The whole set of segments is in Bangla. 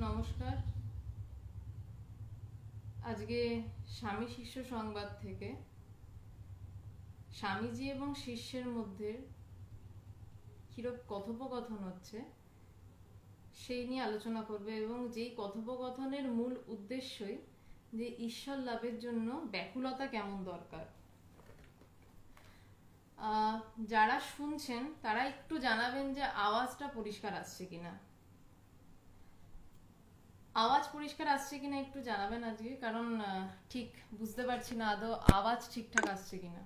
নমস্কার। আজকে স্বামী শিষ্য সংবাদ থেকে স্বামীজি এবং শিষ্যের মধ্যে কিরকম কথোপকথন হচ্ছে সেই নিয়ে আলোচনা করবে, এবং যেই কথোপকথনের মূল উদ্দেশ্যই যে ঈশ্বর লাভের জন্য ব্যাকুলতা কেমন দরকার। যারা শুনছেন তারা একটু জানাবেন যে আওয়াজটা পরিষ্কার আসছে কিনা। আওয়াজ পরিষ্কার আসছে কিনা একটু জানাবেন আজকে, কারণ ঠিক বুঝতে পারছি না আদৌ আওয়াজ ঠিকঠাক আসছে কিনা।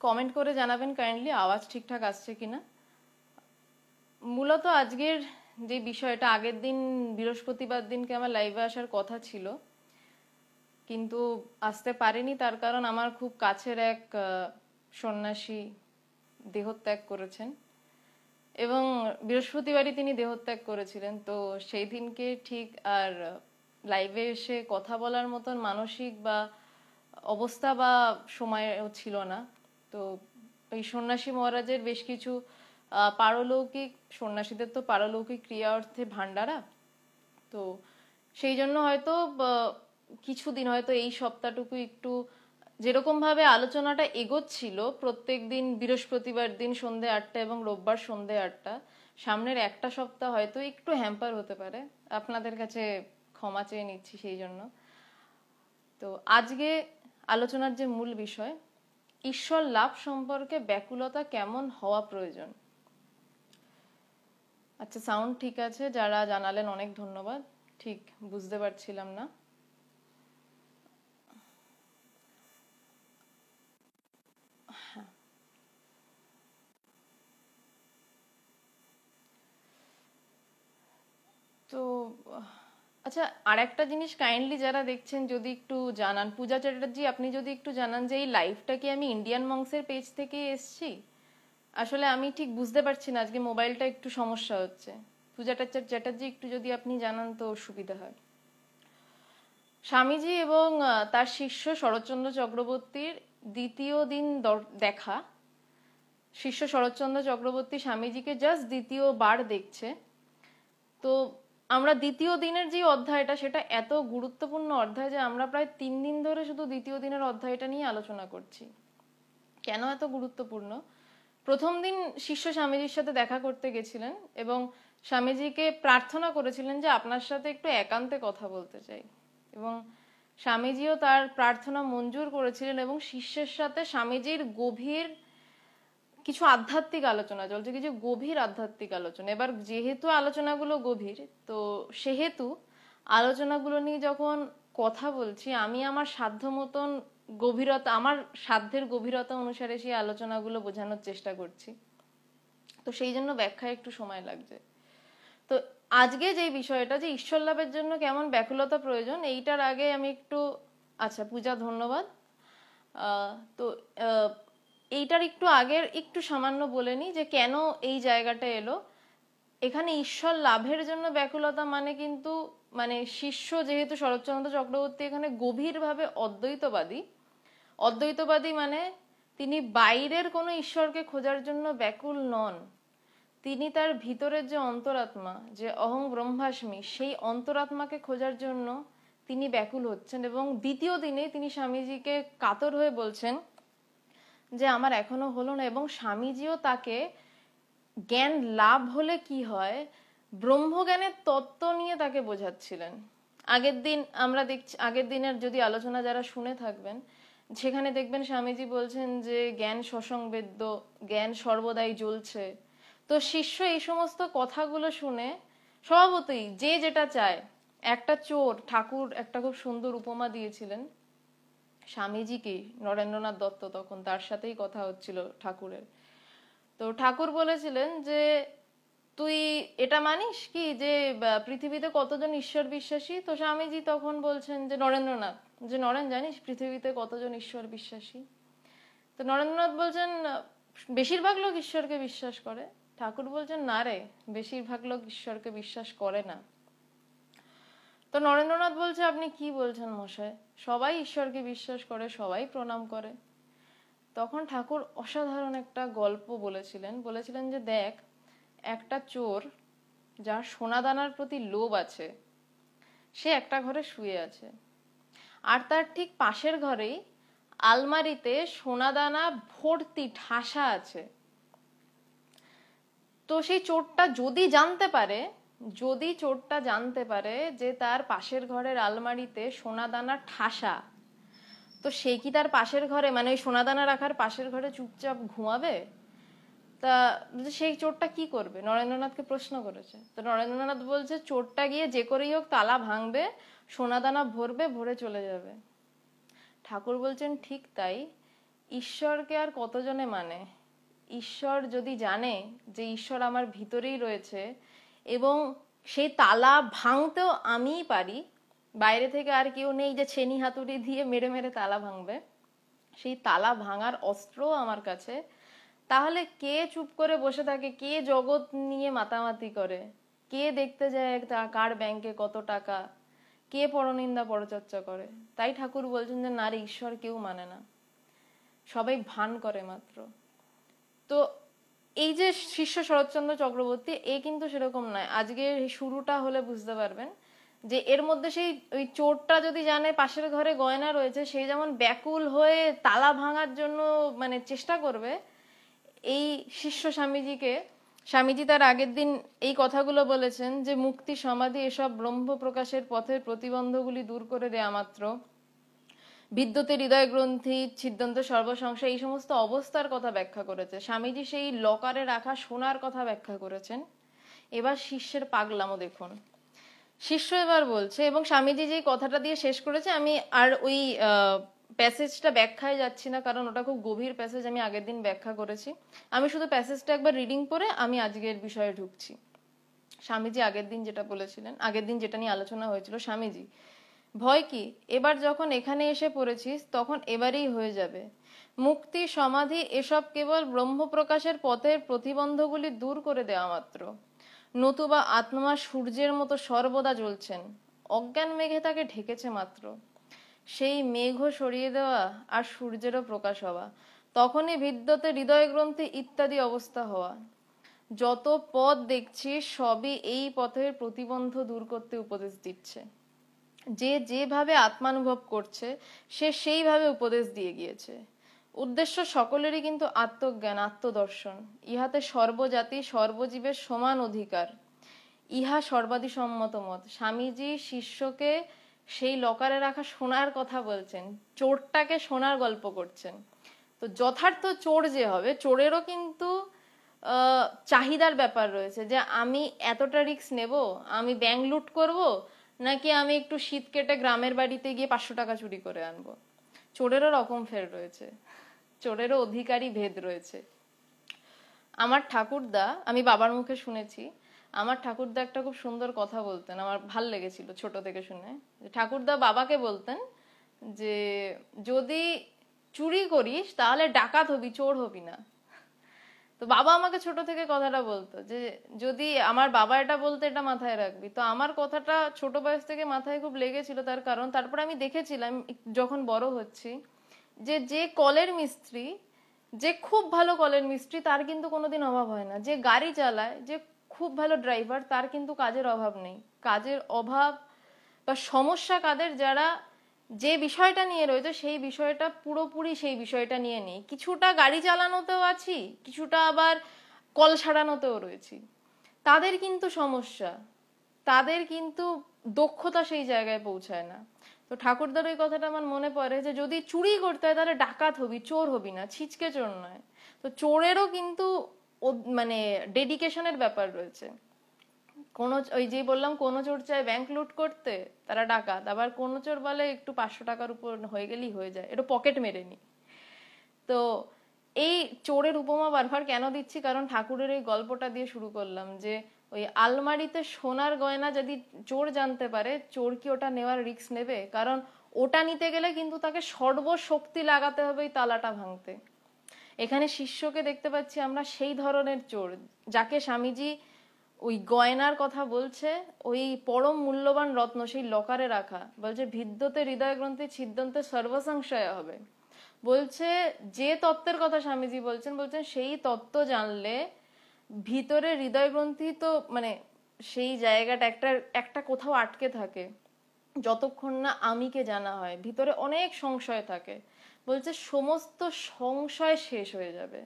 কমেন্ট করে জানাবেন কাইন্ডলি আওয়াজ ঠিকঠাক আসছে কিনা। মূলত আজকের যে বিষয়টা, আগের দিন বৃহস্পতিবার দিনকে আমার লাইভে আসার কথা ছিল, কিন্তু আসতে পারিনি। তার কারণ আমার খুব কাছের এক সন্ন্যাসী দেহত্যাগ করেছেন, এবং বৃহস্পতিবারই তিনি দেহত্যাগ করেছিলেন। তো সেই দিনকে ঠিক আর লাইভে এসে কথা বলার মতন মানসিক বা অবস্থা বা সময়ও ছিল না। তো এই সন্ন্যাসী মহারাজের বেশ কিছু পারলৌকিক, সন্ন্যাসীদের তো পারলৌকিক ক্রিয়া অর্থে ভান্ডারা, তো সেই জন্য হয়তো কিছুদিন, হয়তো এই সপ্তাহটুকু একটু যেরকম ভাবে আলোচনাটা এগোচ্ছিল প্রত্যেক দিন বৃহস্পতিবার দিন সন্ধে 8টা এবং রোববার সন্ধে 8টা, সামনের একটা সপ্তাহ হয়তো একটু হ্যাম্পার হতে পারে। আপনাদের কাছে ক্ষমা চেয়ে নিচ্ছি সেই জন্য। তো আজকে আলোচনার যে মূল বিষয়, ঈশ্বর লাভ সম্পর্কে ব্যাকুলতা কেমন হওয়া প্রয়োজন। আচ্ছা, সাউন্ড ঠিক আছে, যারা জানালেন অনেক ধন্যবাদ। ঠিক বুঝতে পারছিলাম না। তো আচ্ছা, আর একটা জিনিস কাইন্ডলি যারা দেখছেন যদি একটু জানান, পূজা চ্যাটার্জি আপনি যদি একটু জানান যে এই লাইভটা কি আমি ইন্ডিয়ান মংসের পেজ থেকে এসছি। আসলে আমি ঠিক বুঝতে পারছি না, আজকে মোবাইলটা একটু সমস্যা হচ্ছে। পূজা চ্যাটার্জি একটু যদি আপনি জানান তো সুবিধা হয়। স্বামীজি এবং তার শিষ্য শরৎচন্দ্র চক্রবর্তীর দ্বিতীয় দিন দেখা। শিষ্য শরৎচন্দ্র চক্রবর্তী স্বামীজিকে জাস্ট দ্বিতীয়বার দেখছে। তো আমরা দ্বিতীয় দিনের যে অধ্যায়টা, সেটা এত গুরুত্বপূর্ণ অধ্যায় যে আমরা প্রায় 3 দিন ধরে শুধু দ্বিতীয় দিনের অধ্যায়টা নিয়ে আলোচনা করছি। কেন এত গুরুত্বপূর্ণ? প্রথম দিন শিষ্য স্বামীজির সাথে দেখা করতে গেছিলেন এবং স্বামীজিকে প্রার্থনা করেছিলেন যে আপনার সাথে একটু একান্তে কথা বলতে চাই, এবং স্বামীজিও তার প্রার্থনা মঞ্জুর করেছিলেন, এবং শিষ্যের সাথে স্বামীজির গভীর কিছু আধ্যাত্মিক আলোচনা চলছে, কিছু গভীর আধ্যাত্মিক আলোচনা। এবার যেহেতু আলোচনাগুলো গভীর, তো সেহেতু আলোচনাগুলো নিয়ে যখন কথা বলছি, আমি আমার সাধ্য মতন গভীরতা, আমার সাধ্যের গভীরতা অনুসারে সেই আলোচনাগুলো বোঝানোর চেষ্টা করছি। তো সেই জন্য ব্যাখ্যায় একটু সময় লাগছে। তো আজকে যে বিষয়টা, যে ঈশ্বর লাভের জন্য কেমন ব্যাকুলতা প্রয়োজন, এইটার আগে আমি একটু, আচ্ছা পূজা ধন্যবাদ। তো এইটার একটু আগের একটু সামান্য বলে নি যে কেন এই জায়গাটা এলো। এখানে ঈশ্বর লাভের জন্য ব্যাকুলতা মানে কিন্তু, মানে শিষ্য যেহেতু শরৎচন্দ্র চক্রবর্তী এখানে গভীরভাবে অদ্বৈতবাদী। অদ্বৈতবাদী মানে তিনি বাইরের কোনো ঈশ্বরকে খোঁজার জন্য ব্যাকুল নন, তিনি তার ভিতরের যে অন্তরাত্মা, যে অহং ব্রহ্মাস্মি, সেই অন্তরাত্মাকে খোঁজার জন্য তিনি ব্যাকুল হচ্ছেন। এবং দ্বিতীয় দিনে তিনি স্বামীজিকে কাতর হয়ে বলছেন যে আমার এখনো হলো না, এবং স্বামীজিও তাকে জ্ঞান লাভ হলে কি হয় ব্রহ্মজ্ঞানের তত্ত্ব নিয়ে তাকে বোঝাচ্ছিলেন। আগের দিন আমরা দেখছি, আগের দিনের যদি আলোচনা যারা শুনে থাকবেন, সেখানে দেখবেন স্বামীজি বলছেন যে জ্ঞান সসংবেদ্য, জ্ঞান সর্বদাই জ্বলছে। তো শিষ্য এই সমস্ত কথাগুলো শুনে স্বভাবতই যে যেটা চায়, একটা চোর, ঠাকুর একটা খুব সুন্দর উপমা দিয়েছিলেন স্বামীজিকে, নরেন্দ্রনাথ দত্ত তখন তার সাথেই কথা হচ্ছিল ঠাকুরের। তো ঠাকুর বলেছিলেন যে তুই এটা মানিস কি যে পৃথিবীতে কতজন ঈশ্বর বিশ্বাসী? তো স্বামীজি তখন বলছেন যে নরেন্দ্রনাথ, যে নরেন জানিস পৃথিবীতে কতজন ঈশ্বর বিশ্বাসী? তো নরেন্দ্রনাথ বলছেন বেশিরভাগ লোক ঈশ্বরকে বিশ্বাস করে। ঠাকুর বলছেন না রে, বেশিরভাগ লোক ঈশ্বরকে বিশ্বাস করে না। তো নরেন্দ্রনাথ বলছে, আপনি কি বলছেন মশাই, সবাই ঈশ্বরকে বিশ্বাস করে, সবাই প্রণাম করে। তখন ঠাকুর অসাধারণ একটা গল্প বলেছিলেন যে দেখ, একটা চোর যার সোনাদানার প্রতি লোভ আছে, সে একটা ঘরে শুয়ে আছে, আর তার ঠিক পাশের ঘরেই আলমারিতে সোনাদানা ভর্তি ঠাসা আছে। তো সেই চোরটা জানতে পারে যে তার পাশের ঘরের আলমারিতে সোনাদানা ঠাসা, তো সে কি তার পাশের ঘরে, মানে ওই সোনাদানা রাখার পাশের ঘরে চুপচাপ ঘুমাবে? তা সেই চোরটা কি করবে? নরেন্দ্রনাথকে প্রশ্ন করেছে। তো নরেন্দ্রনাথ বলছে, চোরটা গিয়ে যে করেই হোক তালা ভাঙবে, সোনাদানা ভরবে, ভরে চলে যাবে। ঠাকুর বলছেন, ঠিক তাই, ঈশ্বরকে আর কতজনে মানে? ঈশ্বর যদি জানে যে ঈশ্বর আমার ভিতরেই রয়েছে এবং সেই তালা ভাঙতেও আমিই পারি, বাইরে থেকে আর কেউ নেই যে ছেনি হাতুড়ি দিয়ে মেরে মেরে তালা ভাঙবে, সেই তালা ভাঙার অস্ত্রও আমার কাছে, তাহলে কে চুপ করে বসে থাকে, কে জগৎ নিয়ে মাতামাতি করে, কে দেখতে যায় কার ব্যাংকে কত টাকা, কে পরনিন্দা পরচর্চা করে? তাই ঠাকুর বলছেন যে নারী ঈশ্বর কেউ মানে না, সবাই ভান করে মাত্র। তো এই যে শিষ্য শরৎচন্দ্র চক্রবর্তী, এ কিন্তু সেরকম নয়। আজকে শুরুটা হলে বুঝতে পারবেন যে এর মধ্যে সেই ওই চোরটা যদি জানে পাশের ঘরে গয়না রয়েছে, সেই যেমন ব্যাকুল হয়ে তালা ভাঙার জন্য মানে চেষ্টা করবে, এই শিষ্য স্বামীজি তার আগের দিন এই কথাগুলো বলেছেন যে মুক্তি, সমাধি এসব ব্রহ্ম প্রকাশের পথের প্রতিবন্ধগুলি দূর করে দেয়া মাত্র, বিদ্যুতের হৃদয় গ্রন্থি, ছিদ্যন্ত সর্বসংশয়, এই সমস্ত অবস্থার কথা ব্যাখ্যা করেছে। স্বামীজি সেই লকারে রাখা সোনার কথা ব্যাখ্যা করেছেন। এবার শিষ্যের পাগলামো দেখুন। শিষ্য এবার বলছে, এবং স্বামীজি যে কথাটা দিয়ে শেষ করেছে, আমি আর ওই প্যাসেজটা ব্যাখ্যায় যাচ্ছি না, কারণ ওটা খুব গভীর প্যাসেজ, আমি আগের দিন ব্যাখ্যা করেছি। আমি শুধু প্যাসেজটা একবার রিডিং করে আমি আজকের বিষয়ে ঢুকছি। স্বামীজি আগের দিন যেটা বলেছিলেন, আগের দিন যেটা নিয়ে আলোচনা হয়েছিল, স্বামীজি, ভয় কি, এবার যখন এখানে এসে পড়েছিস তখন এবারেই হয়ে যাবে। মুক্তি, সমাধি এসব কেবল ব্রহ্ম প্রকাশের পথের প্রতিবন্ধগুলি দূর করে দেওয়া মাত্র, নতুবা আত্মা সূর্যের মতো সর্বদা জ্বলছেন, অজ্ঞান মেঘে তাকে ঢেকেছে মাত্র। সেই মেঘও সরিয়ে দেওয়া আর সূর্যেরও প্রকাশ হওয়া, তখনই বিদ্যতে হৃদয় গ্রন্থি ইত্যাদি অবস্থা হওয়া। যত পথ দেখছি সবই এই পথের প্রতিবন্ধ দূর করতে উপদেশ দিচ্ছে। যে যেভাবে আত্মানুভব করছে সে সেইভাবে উপদেশ দিয়ে গিয়েছে। উদ্দেশ্য সকলেরই কিন্তু আত্মজ্ঞান, আত্মদর্শন। ইহাতে সর্বজাতি সর্বজীবের সমান অধিকার, ইহা সর্বাধিসম্মত মত। স্বামীজি শিষ্যকে সেই লকারে রাখা সোনার কথা বলছেন, চোরটাকে সোনার গল্প করছেন। তো যথার্থ চোর যে হবে, চোরেরও কিন্তু চাহিদার ব্যাপার রয়েছে, যে আমি এতটা রিস্ক নেব, আমি ব্যাংক লুট করব, নাকি আমি একটু শীত কেটে গ্রামের বাড়িতে গিয়ে 500 টাকা চুরি করে আনবো। চোরেরও রকম ফের রয়েছে, চোরেরও অধিকারী ভেদ রয়েছে। আমার ঠাকুরদা, আমি বাবার মুখে শুনেছি, আমার ঠাকুরদা একটা খুব সুন্দর কথা বলতেন, আমার ভাল লেগেছিল ছোট থেকে শুনে। ঠাকুরদা বাবাকে বলতেন যে যদি চুরি করিস তাহলে ডাকাত হবি, চোর হবি না। তো বাবা আমাকে ছোট থেকে কথাটা বলতো, যে যদি আমার বাবা এটা বলতে, এটা মাথায় রাখবি। তো আমার কথাটা ছোট বয়স থেকে মাথায় খুব লেগেছিল, তার কারণ তারপর আমি দেখেছিলাম যখন বড় হচ্ছি, যে যে কলের মিস্ত্রি, যে খুব ভালো কলের মিস্ত্রি, তার কিন্তু কোনোদিন অভাব হয় না। যে গাড়ি চালায়, যে খুব ভালো ড্রাইভার, তার কিন্তু কাজের অভাব নেই। কাজের অভাব বা সমস্যা কাদের, যারা যে বিষয়টা নিয়ে রয়েছে সেই বিষয়টা পুরোপুরি সেই বিষয়টা নিয়ে নেই। কিছুটা গাড়ি চালানোতেও আছি, কিছুটা আবার কল সারানোতেও রয়েছি, তাদের কিন্তু সমস্যা, তাদের কিন্তু দক্ষতা সেই জায়গায় পৌঁছায় না। তো ঠাকুরদার ওই কথাটা আমার মনে পড়ে, যে যদি চুরি করতে হয় তাহলে ডাকাত হবি, চোর হবি না, ছিচকে চোর নয়। তো চোরেরও কিন্তু মানে ডেডিকেশনের ব্যাপার রয়েছে। কোন ওই যে বললাম, কোন চোর চায় ব্যাংক লুট করতে, তারা ডাকাত। আবার কোন চোর বলে একটু 500 টাকার উপর হয়ে গেলেই হয়ে যায়, একটু পকেট মেরে নি। তো এই চোরের উপমা বারবার কেন দিচ্ছি, কারণ ঠাকুরের এই গল্পটা দিয়ে শুরু করলাম, যে ওই আলমারিতে সোনার গয়না যদি চোর জানতে পারে, চোর কি ওটা নেওয়ার রিস্ক নেবে? কারণ ওটা নিতে গেলে কিন্তু তাকে সর্বশক্তি লাগাতে হবে এই তালাটা ভাঙতে। এখানে শিষ্যকে দেখতে পাচ্ছি আমরা সেই ধরনের চোর, যাকে স্বামীজি ওই গয়নার কথা বলছে, ওই পরম মূল্যবান রত্ন সেই লকারে রাখা, বলছে ভিদ্যতে হৃদয় গ্রন্থি ছিদ্যন্তে সর্বসংশয় হবে। বলছে যে তত্ত্বের কথা স্বামীজি বলছেন, সেই তত্ত্ব জানলে ভিতরে হৃদয় গ্রন্থি তো মানে সেই জায়গাটা একটা কোথাও আটকে থাকে, যতক্ষণ না আমিকে জানা হয় ভিতরে অনেক সংশয় থাকে। বলছে সমস্ত সংশয় শেষ হয়ে যাবে।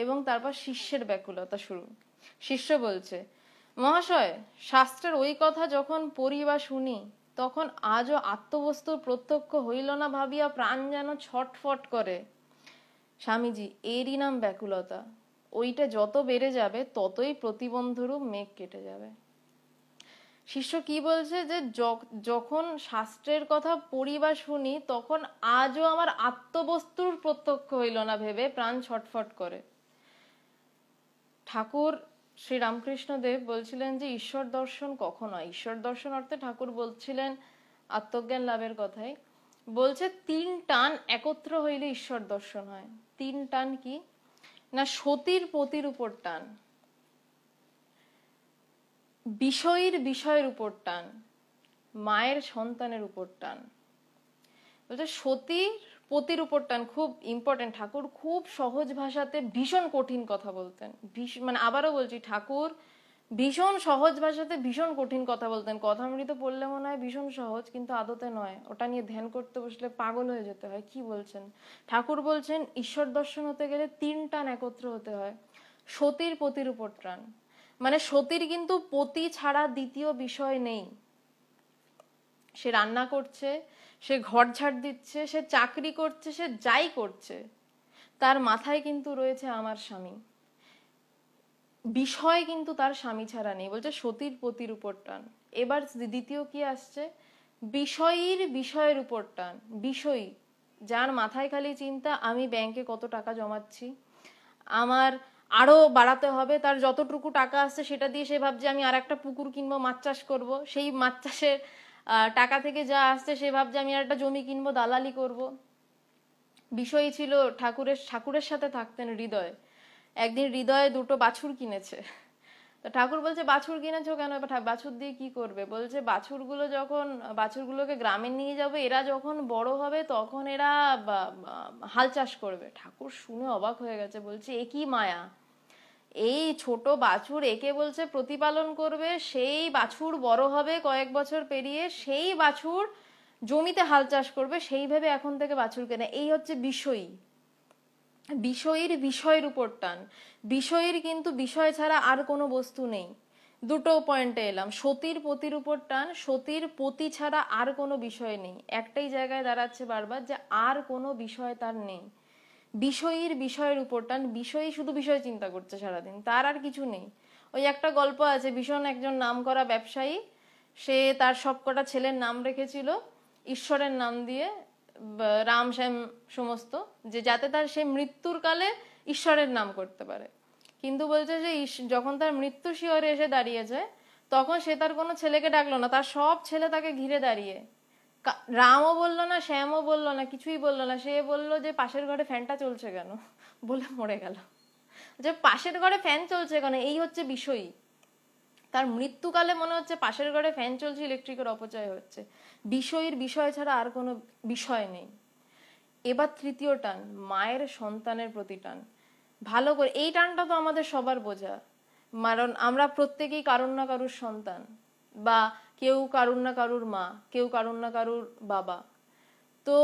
এবং তারপর শিষ্যের ব্যাকুলতা শুরু। শিষ্য বলছে, মহাশয়, শাস্ত্রের ওই কথা যখন পড়ি বা শুনি, তখন আজও আত্মবস্তুর প্রত্যক্ষ হইল না ভাবিয়া প্রাণ যেন ছটফট করে। স্বামীজি, এরই নাম ব্যাকুলতা। ওইটা যত বেড়ে যাবে ততই প্রতিবন্ধরূপ মেঘ কেটে যাবে। শিষ্য কি বলছে, যে যখন শাস্ত্রের কথা পড়ি বা শুনি, তখন আজও আমার আত্মবস্তুর প্রত্যক্ষ হইল না ভেবে প্রাণ ছটফট করে। ঠাকুর শ্রী রামকৃষ্ণ দেব বলছিলেন যে ঈশ্বর দর্শন কখন হয়। ঈশ্বর দর্শন অর্থে ঠাকুর বলছিলেন আত্মজ্ঞান লাভের কথাই। বলছে 3 টান একত্র হইলে ঈশ্বর দর্শন হয়। 3 টান কি না, সতীর পতির উপর টান, বিষয়ের উপর টান, মায়ের সন্তানের উপর টান। বলছে সতীর পতির উপর টান খুব ইম্পর্টেন্ট। ঠাকুর খুব সহজ ভাষাতে ভীষণ কঠিন কথা বলতেন। মানে আবারও বলছি, ঠাকুর ভীষণ সহজ ভাষাতে ভীষণ কঠিন কথা বলতেন। কথামৃত পড়লে মনে হয় ভীষণ সহজ, কিন্তু আদতে নয়। ওটা নিয়ে ধ্যান করতে বসলে পাগল হয়ে যেতে হয়। কি বলছেন ঠাকুর? বলছেন ঈশ্বর দর্শন হতে গেলে 3 টান একত্র হতে হয়। সতীর পতির উপর টান, মানে সতীর কিন্তু পতি ছাড়া দ্বিতীয় বিষয় নেই। সে রান্না করছে, সে ঘর ঝাড় দিচ্ছে, সে চাকরি করছে, সে যাই করছে, তার মাথায় কিন্তু রয়েছে আমার স্বামী। বিষয় কিন্তু তার স্বামী ছাড়া নেই। বলছে সতীর পতির উপর টান। এবার দ্বিতীয় কি আসছে, বিষয়ের উপর টান। বিষয়ী, যার মাথায় খালি চিন্তা আমি ব্যাংকে কত টাকা জমাচ্ছি, আমার আরো বাড়াতে হবে, তার যতটুকু টাকা আসছে সেটা দিয়ে সে ভাবছে আমি আর একটা পুকুর কিনবো, মাছ চাষ করবো, সেই মাছ চাষের টাকা থেকে যা আসছে সে ভাবছে আমি আর একটা জমি কিনবো, দালালি করব। বিষয়ী ছিল ঠাকুরের সাথে থাকতেন হৃদয়। একদিন হৃদয়ে 2টো বাছুর কিনেছে। তো ঠাকুর বলছে বাছুর কিনেছো কেন? বাছুর দিয়ে কি করবে? বলছে বাছুরগুলোকে গ্রামে নিয়ে যাবে, এরা যখন বড় হবে তখন এরা হাল চাষ করবে। ঠাকুর শুনে অবাক হয়ে গেছে, বলছে এ কি মায়া, এই ছোট বাছুর একে বলছে প্রতিপালন করবে, সেই বাছুর বড় হবে কয়েক বছর পেরিয়ে, সেই বাছুর জমিতে হাল চাষ করবে, সেই ভেবে এখন থেকে বাছুর কেনে। এই হচ্ছে বিষয়ী। বিষয়ের উপর টান। বিষয়ের কিন্তু বিষয় ছাড়া আর কোনো বস্তু নেই। 2টো পয়েন্টে এলাম। সতীর পতির উপর টান, সতীর পতি ছাড়া আর কোনো বিষয় নেই। একটাই জায়গায় দাঁড়াচ্ছে বারবার, যে আর কোনো বিষয় তার নেই। বিষয়ের উপর টান। বিষয়ী শুধু বিষয় চিন্তা করছে সারাদিন, তার আর কিছু নেই। ওই একটা গল্প আছে, ভীষণ একজন নামকরা ব্যবসায়ী, সে তার সবকটা ছেলের নাম রেখেছিল ঈশ্বরের নাম দিয়ে, রাম শ্যাম সমস্ত, যে যাতে তার সে মৃত্যুর কালে ঈশ্বরের নাম করতে পারে। কিন্তু বলছে যে যখন তার মৃত্যু শিয়রে এসে দাঁড়িয়েছে, তখন সে তার কোনো ছেলেকে ডাকলো না, তার সব ছেলে তাকে ঘিরে দাঁড়িয়ে। রামও বললো না, শ্যামও বললো না, কিছুই বললো না। সে বললো যে পাশের ঘরে ফ্যানটা চলছে কেন, বলে মরে গেল। যে পাশের ঘরে ফ্যান চলছে কেন, এই হচ্ছে বিষয়ী। তার মৃত্যুকালে মনে হচ্ছে পাশের ঘরে ফ্যান চলছে, ইলেকট্রিকের অপচয় হচ্ছে। বিষয় ছাড়া আর কোনো বিষয় নেই। এবার তৃতীয় টান, মায়ের সন্তানের প্রতি টান। ভালো করে এই টানটা তো আমাদের সবার বোঝা, কারণ আমরা প্রত্যেকেই কারুর না কারুর সন্তান, বা কেউ কারুর না কারুর মা, কেউ কারুর না কারুর বাবা। তো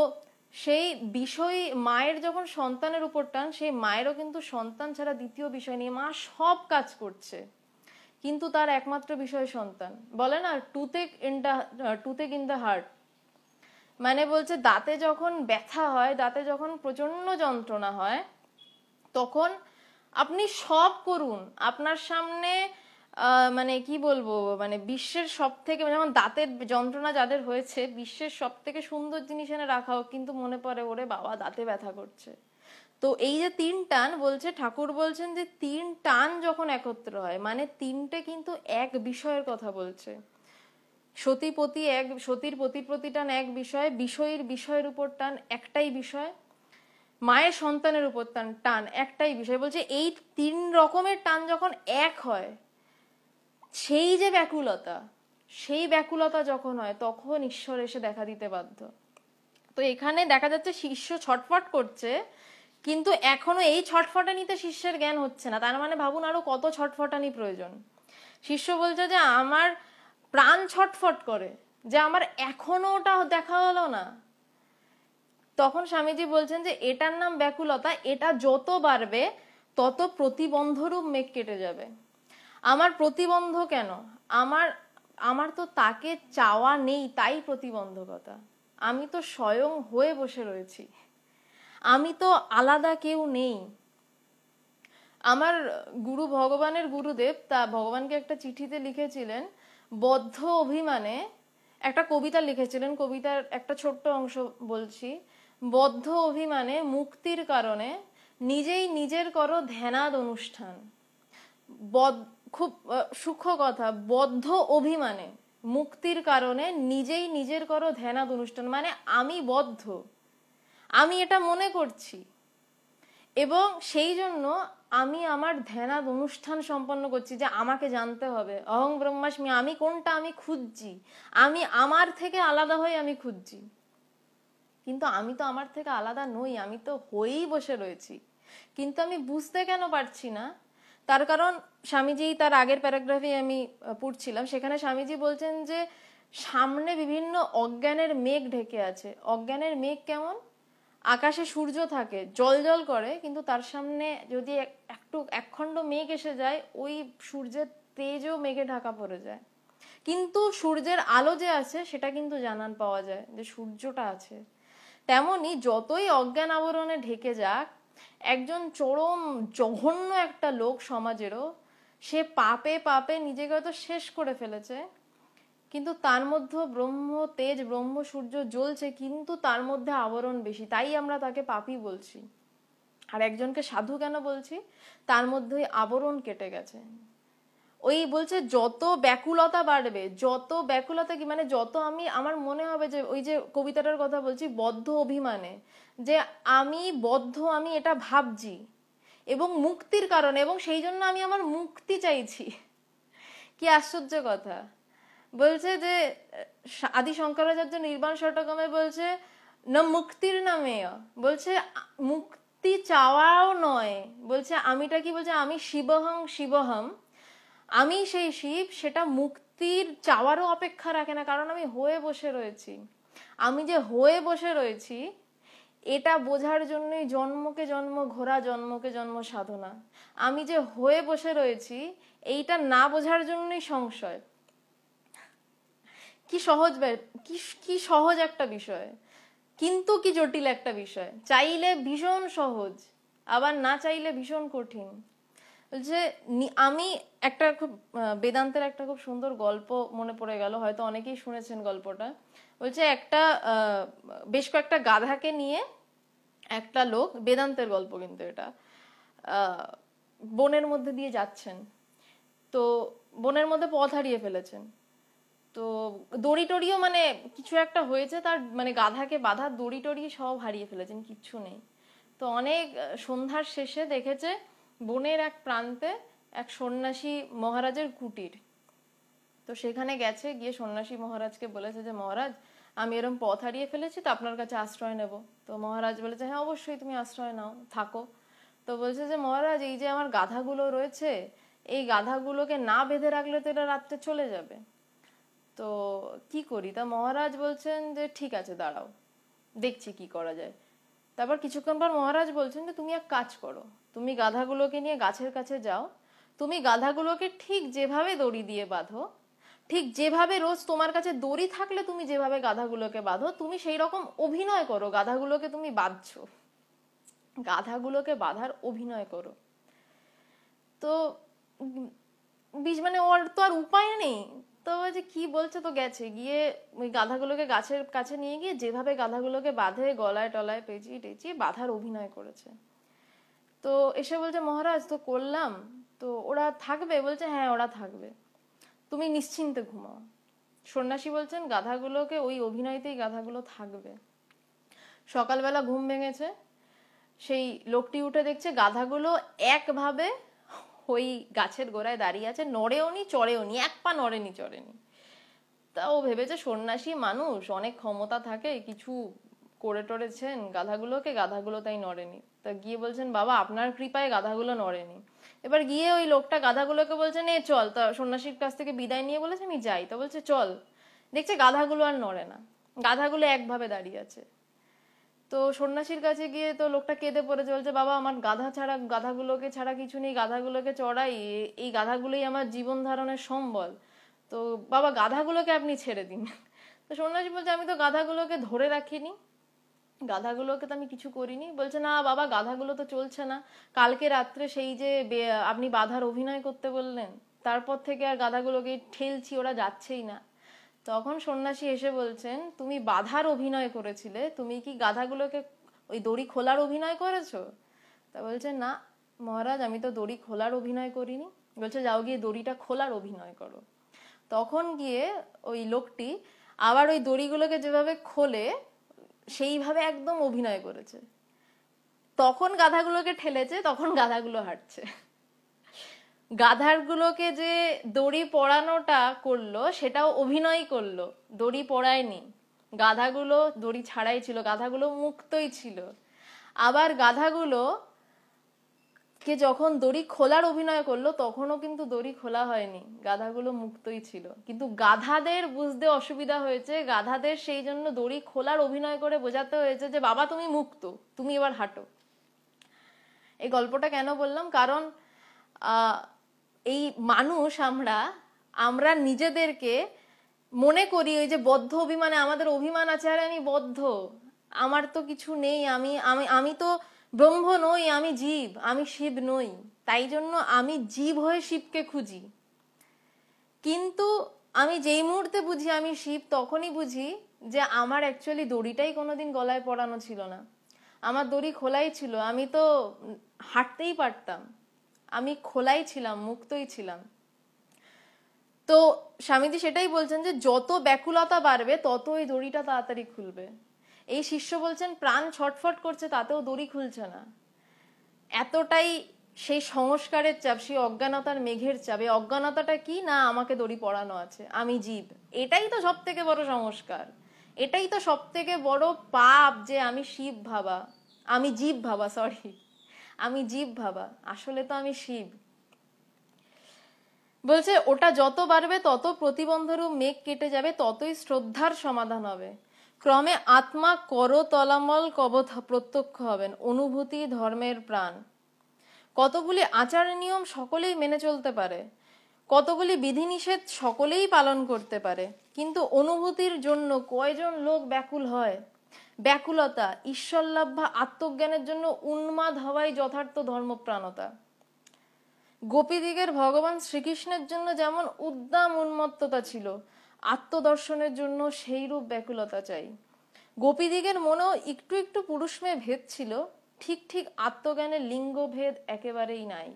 সেই বিষয় মায়ের যখন সন্তানের উপর টান, সেই মায়েরও কিন্তু সন্তান ছাড়া দ্বিতীয় বিষয় নিয়ে মা সব কাজ করছে, কিন্তু তার একমাত্র বিষয় সন্তান। বলে না টুথেক ইন দ্য হার্ট, মানে বলছে দাঁতে যখন ব্যথা হয়, দাঁতে যখন প্রচন্ড যন্ত্রণা হয়, তখন আপনি সব করুন, আপনার সামনে মানে কি বলবো, মানে বিশ্বের সব থেকে, যেমন দাঁতের যন্ত্রণা যাদের হয়েছে, বিশ্বের সব থেকে সুন্দর জিনিস এনে রাখা হোক, কিন্তু মনে পড়ে ওরে বাবা দাঁতে ব্যথা করছে। তো এই যে 3 টান বলছে, ঠাকুর বলছেন যে 3 টান যখন একত্র হয়, মানে 3টে কিন্তু এক বিষয়ের কথা বলছে। সতীর পতির প্রতি টান এক বিষয়, বিষয়ের উপর টান একটাই বিষয়, মায়ের সন্তানের উপর টান একটাই বিষয়। বলছে এই 3 রকমের টান যখন এক হয়, সেই যে ব্যাকুলতা, সেই ব্যাকুলতা যখন হয় তখন ঈশ্বর এসে দেখা দিতে বাধ্য। তো এখানে দেখা যাচ্ছে শিষ্য ছটফট করছে, কিন্তু এখনো এই ছটফটানিতে শিষ্যের জ্ঞান হচ্ছে না। তার মানে ভাবুন আরো কত ছটফটানি প্রয়োজন। শিষ্য বলছে যে আমার প্রাণ ছটফট করে, যে আমার এখনো ওটা দেখা হলো না। তখন স্বামীজি বলছেন যে এটার নাম ব্যাকুলতা, এটা যত বাড়বে তত প্রতিবন্ধরূপ মেঘ কেটে যাবে। আমার প্রতিবন্ধ কেন? আমার তো তাকে চাওয়া নেই, তাই প্রতিবন্ধকতা। আমি তো স্বয়ং হয়ে বসে রয়েছি, আমি তো আলাদা কেউ নেই। আমার গুরু, ভগবানের গুরুদেব, তা ভগবানকে একটা চিঠিতে লিখেছিলেন, বদ্ধ অভিমানে একটা কবিতা লিখেছিলেন। কবিতার একটা ছোট্ট অংশ বলছি। বদ্ধ অভিমানে মুক্তির কারণে নিজেই নিজের করো ধ্যানাদ অনুষ্ঠান। খুব সূক্ষ্ম কথা, বদ্ধ অভিমানে মুক্তির কারণে নিজেই নিজের করো ধ্যানাদ অনুষ্ঠান, মানে আমি বদ্ধ, আমি এটা মনে করছি, এবং সেই জন্য আমি আমার ধ্যানাদ অনুষ্ঠান সম্পন্ন করছি, যে আমাকে জানতে হবে অহং ব্রহ্মাস্মি, আমি কোনটা আমি খুঁজছি, আমি আমার থেকে আলাদা হয়ে আমি খুঁজছি। কিন্তু আমি তো আমার থেকে আলাদা নই, আমি তো হয়েই বসে রয়েছি, কিন্তু আমি বুঝতে কেন পারছি না? তার কারণ স্বামীজি তার আগের প্যারাগ্রাফে আমি পড়ছিলাম, সেখানে স্বামীজি বলছেন যে সামনে বিভিন্ন অজ্ঞানের মেঘ ঢেকে আছে। অজ্ঞানের মেঘ কেমন? আকাশে সূর্য থাকে, জল জল করে, কিন্তু তার সামনে যদি একখণ্ড মেঘ এসে যায়, ওই সূর্যের তেজও মেঘে ঢাকা পড়ে যায়, কিন্তু সূর্যের আলো যে আছে সেটা কিন্তু জানান পাওয়া যায় যে সূর্যটা আছে। তেমনি যতই অজ্ঞান আবরণে ঢেকে যাক, একজন চরম জঘন্য একটা লোক সমাজেরও, সে পাপে পাপে নিজেকে হয়তো শেষ করে ফেলেছে, কিন্তু তার মধ্যে ব্রহ্ম তেজ, ব্রহ্ম সূর্য জ্বলছে, কিন্তু তার মধ্যে আবরণ বেশি, তাই আমরা তাকে পাপী বলছি। আর একজনকে সাধু কেন বলছি? তার মধ্যে আবরণ কেটে গেছে। ওই বলছে যত ব্যাকুলতা বাড়বে, যত ব্যাকুলতা কি মানে যত আমার মনে হবে যে ওই যে কবিতাটার কথা বলছি, বদ্ধ অভিমানে, যে আমি বদ্ধ, আমি এটা ভাবছি, এবং মুক্তির কারণে, এবং সেই জন্য আমি আমার মুক্তি চাইছি। কি আশ্চর্য কথা! বলছে যে আদি শঙ্করাচার্য নির্বাণ ষটকমে বলছে না মুক্তির নামে, বলছে মুক্তি চাওয়াও নয়, বলছে আমিটা কি, বলছে আমি শিবহং শিবহম, আমি সেই শিব, সেটা মুক্তির চাওয়ারও অপেক্ষা রাখে না, কারণ আমি হয়ে বসে রয়েছি। আমি যে হয়ে বসে রয়েছি এটা বোঝার জন্যই জন্মকে জন্ম ঘোরা, জন্মকে জন্ম সাধনা। আমি যে হয়ে বসে রয়েছি এইটা না বোঝার জন্যই সংশয়। কি সহজ, কি সহজ একটা বিষয়, কিন্তু কি জটিল একটা বিষয়। চাইলে ভীষণ সহজ, আবার না চাইলে ভীষণ কঠিন। যে আমি একটা খুব বেদান্তের একটা খুব সুন্দর গল্প মনে পড়ে গেল, হয়তো অনেকেই শুনেছেন গল্পটা। বলছে একটা বেশ কয়েকটা গাধাকে নিয়ে একটা লোক, বেদান্তের গল্প কিন্তু এটা, বনের মধ্যে দিয়ে যাচ্ছেন। তো বনের মধ্যে পথ হারিয়ে ফেলেছেন। তো দড়ি টড়িও মানে কিছু একটা হয়েছে, তার মানে গাধাকে বাঁধার দড়ি টড়ি সব হারিয়ে ফেলেছেন, কিচ্ছু নেই। তো অনেক সন্ধ্যার শেষে দেখেছে বনের এক প্রান্তে এক সন্ন্যাসী মহারাজের কুটির। তো সেখানে গেছে, গিয়ে সন্ন্যাসী মহারাজকে বলেছে যে মহারাজ, আমি এরকম পথ হারিয়ে ফেলেছি, তো আপনার কাছে আশ্রয় নেব। তো মহারাজ বলেছে হ্যাঁ অবশ্যই তুমি আশ্রয় নাও, থাকো। তো বলছে যে মহারাজ, এই যে আমার গাধাগুলো রয়েছে, এই গাধাগুলোকে না বেঁধে রাখলে তো এরা রাত্রে চলে যাবে, তো কি করি? তা মহারাজ বলছেন যে ঠিক আছে দাঁড়াও, দেখছি কি করা যায়। তারপর কিছুক্ষণ পর মহারাজ বলছেন যে তুমি এক কাজ করো, তুমি গাধাগুলোকে নিয়ে গাছের কাছে যাও, তুমি গাধাগুলোকে ঠিক যেভাবে দড়ি দিয়ে বাঁধো, ঠিক যেভাবে রোজ তোমার কাছে দড়ি থাকলে তুমি যেভাবে গাধাগুলোকে বাঁধো, তুমি সেই রকম অভিনয় করো, গাধাগুলোকে তুমি বাঁধছো, গাধাগুলোকে বাঁধার অভিনয় করো। তো মানে ওর তো আর উপায় নেই। তো যে কি বলছে, তো গেছে, গিয়ে ওই গাধাগুলোকে গাছের কাছে নিয়ে গিয়ে যেভাবে গাধাগুলোকে বাঁধে, গলায় টলায় পেঁচিয়ে টেঁচিয়ে বাঁধার অভিনয় করেছে। তো এসে বলছে মহারাজ তো করলাম, তো ওরা থাকবে? বলছে হ্যাঁ ওরা থাকবে, তুমি নিশ্চিন্তে ঘুমাও। সন্ন্যাসী বলছেন গাধাগুলোকে ওই অভিনয়তেই গাধাগুলো থাকবে। সকালবেলা ঘুম ভেঙেছে, সেই লোকটি উঠে দেখছে গাধাগুলো একভাবে ওই গাছের গোড়ায় দাঁড়িয়ে আছে, নড়েও নি চড়েও নি, এক পা নড়েনি চড়েনি। তা ও ভেবেছে সন্ন্যাসী মানুষ, অনেক ক্ষমতা থাকে, কিছু করে টরেছেন গাধাগুলোকে, গাধাগুলো তাই নড়েনি। তা গিয়ে বলছেন বাবা আপনার কৃপায় গাধাগুলো নড়েনি। এবার গিয়ে ওই লোকটা গাধাগুলোকে বলছেন এ চল। তা সন্ন্যাসীর কাছ থেকে বিদায় নিয়ে বলেছে আমি যাই। তা বলছে চল। দেখছে গাধাগুলো আর নড়ে না, গাধাগুলো একভাবে দাঁড়িয়ে আছে। তো সন্ন্যাসীর কাছে গিয়ে তো লোকটা কেঁদে পড়েছে, বলছে বাবা আমার গাধা ছাড়া, গাধাগুলোকে ছাড়া কিছু নেই, গাধাগুলোকে চড়াই, এই গাধাগুলোই আমার জীবন ধারণের সম্বল, তো বাবা গাধাগুলোকে আপনি ছেড়ে দিন। তো সন্ন্যাসী বলছে আমি তো গাধাগুলোকে ধরে রাখিনি, গাধাগুলোকে তো আমি কিছু করিনি। বলছে না বাবা গাধাগুলো তো চলছে না, কালকে রাত্রে সেই যে আপনি বাধার অভিনয় করতে বললেন, তারপর থেকে আর গাধাগুলোকে ঠেলছি, ওরা যাচ্ছেই না। তখন সন্ন্যাসী এসে বলছেন তুমি বাধার অভিনয় করেছিলে, তুমি কি গাধাগুলোকে ওই দড়ি খোলার অভিনয় করেছো? তা বলছে না মহারাজ আমি তো দড়ি খোলার অভিনয় করিনি। বলছে যাও গিয়ে দড়িটা খোলার অভিনয় করো। তখন গিয়ে ওই লোকটি আবার ওই দড়িগুলোকে যেভাবে খোলে সেইভাবে একদম অভিনয় করেছে। তখন গাধাগুলোকে ঠেলেছে, তখন গাধাগুলো হাঁটছে। গাধাগুলোকে যে দড়ি পরানোটা করলো সেটাও অভিনয় করলো, দড়ি পরায়নি। গাধাগুলো দড়ি ছাড়াই ছিল, গাধাগুলো মুক্তই ছিল। আবার গাধাগুলো কে যখন দড়ি খোলার অভিনয় করলো তখনও কিন্তু দড়ি খোলা হয়নি, গাধাগুলো মুক্তই ছিল। কিন্তু গাধাদের বুঝতে অসুবিধা হয়েছে, গাধাদের সেই জন্য দড়ি খোলার অভিনয় করে বোঝাতে হয়েছে যে বাবা তুমি মুক্ত, তুমি এবার হাঁটো। এই গল্পটা কেন বললাম, কারণ এই মানুষ আমরা নিজেদেরকে মনে করি ওই যে বদ্ধ অভিমানে, আমাদের অভিমান আছে আরে আমি বদ্ধ, আমার তো কিছু নেই, আমি আমি আমি তো ব্রহ্ম নই, আমি জীব, আমি শিব নই, তাই জন্য আমি জীব হয়ে শিবকে খুঁজি। কিন্তু আমি যেই মুহূর্তে বুঝি আমি শিব, তখনই বুঝি যে আমার অ্যাকচুয়ালি দড়িটাই কোনোদিন গলায় পরানো ছিল না, আমার দড়ি খোলাই ছিল, আমি তো হাঁটতেই পারতাম, আমি খোলাই ছিলাম, মুক্তই ছিলাম। তো স্বামীজি সেটাই বলছেন যে যত ব্যাকুলতা বাড়বে তত এই দড়িটা তাড়াতাড়ি খুলবে। এই শিষ্য বলছেন প্রাণ ছটফট করছে তাতেও দড়ি খুলছে না, এতটাই সেই সংস্কারের চাপ, সেই অজ্ঞানতার মেঘের চাপ। এই অজ্ঞানতাটা কি না, আমাকে দড়ি পরানো আছে, আমি জীব, এটাই তো সব থেকে বড় সংস্কার, এটাই তো সব থেকে বড় পাপ যে আমি শিব ভাবা, আমি জীব ভাবা, সরি আমি জীব ভাবা, আসলে তো আমি শিব। বলছে ওটা যত বাড়বে তত প্রতিবন্ধরূপ মেঘ কেটে যাবে, ততই শ্রদ্ধার সমাধান হবে, ক্রমে আত্মা করতলামল কবথ প্রত্যক্ষ হবেন, অনুভূতি ধর্মের প্রাণ। কতগুলি আচার নিয়ম সকলেই মেনে চলতে পারে, কতগুলি বিধিনিষেধ সকলেই পালন করতে পারে, কিন্তু অনুভূতির জন্য কয়জন লোক ব্যাকুল হয়। ব্যাকুলতা ঈশ্বরলাভ বা আত্মজ্ঞানের জন্য উন্মাদ হওয়াই যথার্থ ধর্মপ্রাণতা। গোপীদিগের ভগবান শ্রীকৃষ্ণের জন্য যেমন উদ্দাম উন্মত্ততা ছিল, আত্মদর্শনের জন্য সেই রূপ ব্যাকুলতা চাই। গোপীদিগের মনেও একটু একটু পুরুষ মেয়ে ভেদ ছিল, ঠিক ঠিক আত্মজ্ঞানের লিঙ্গ ভেদ একেবারেই নাই।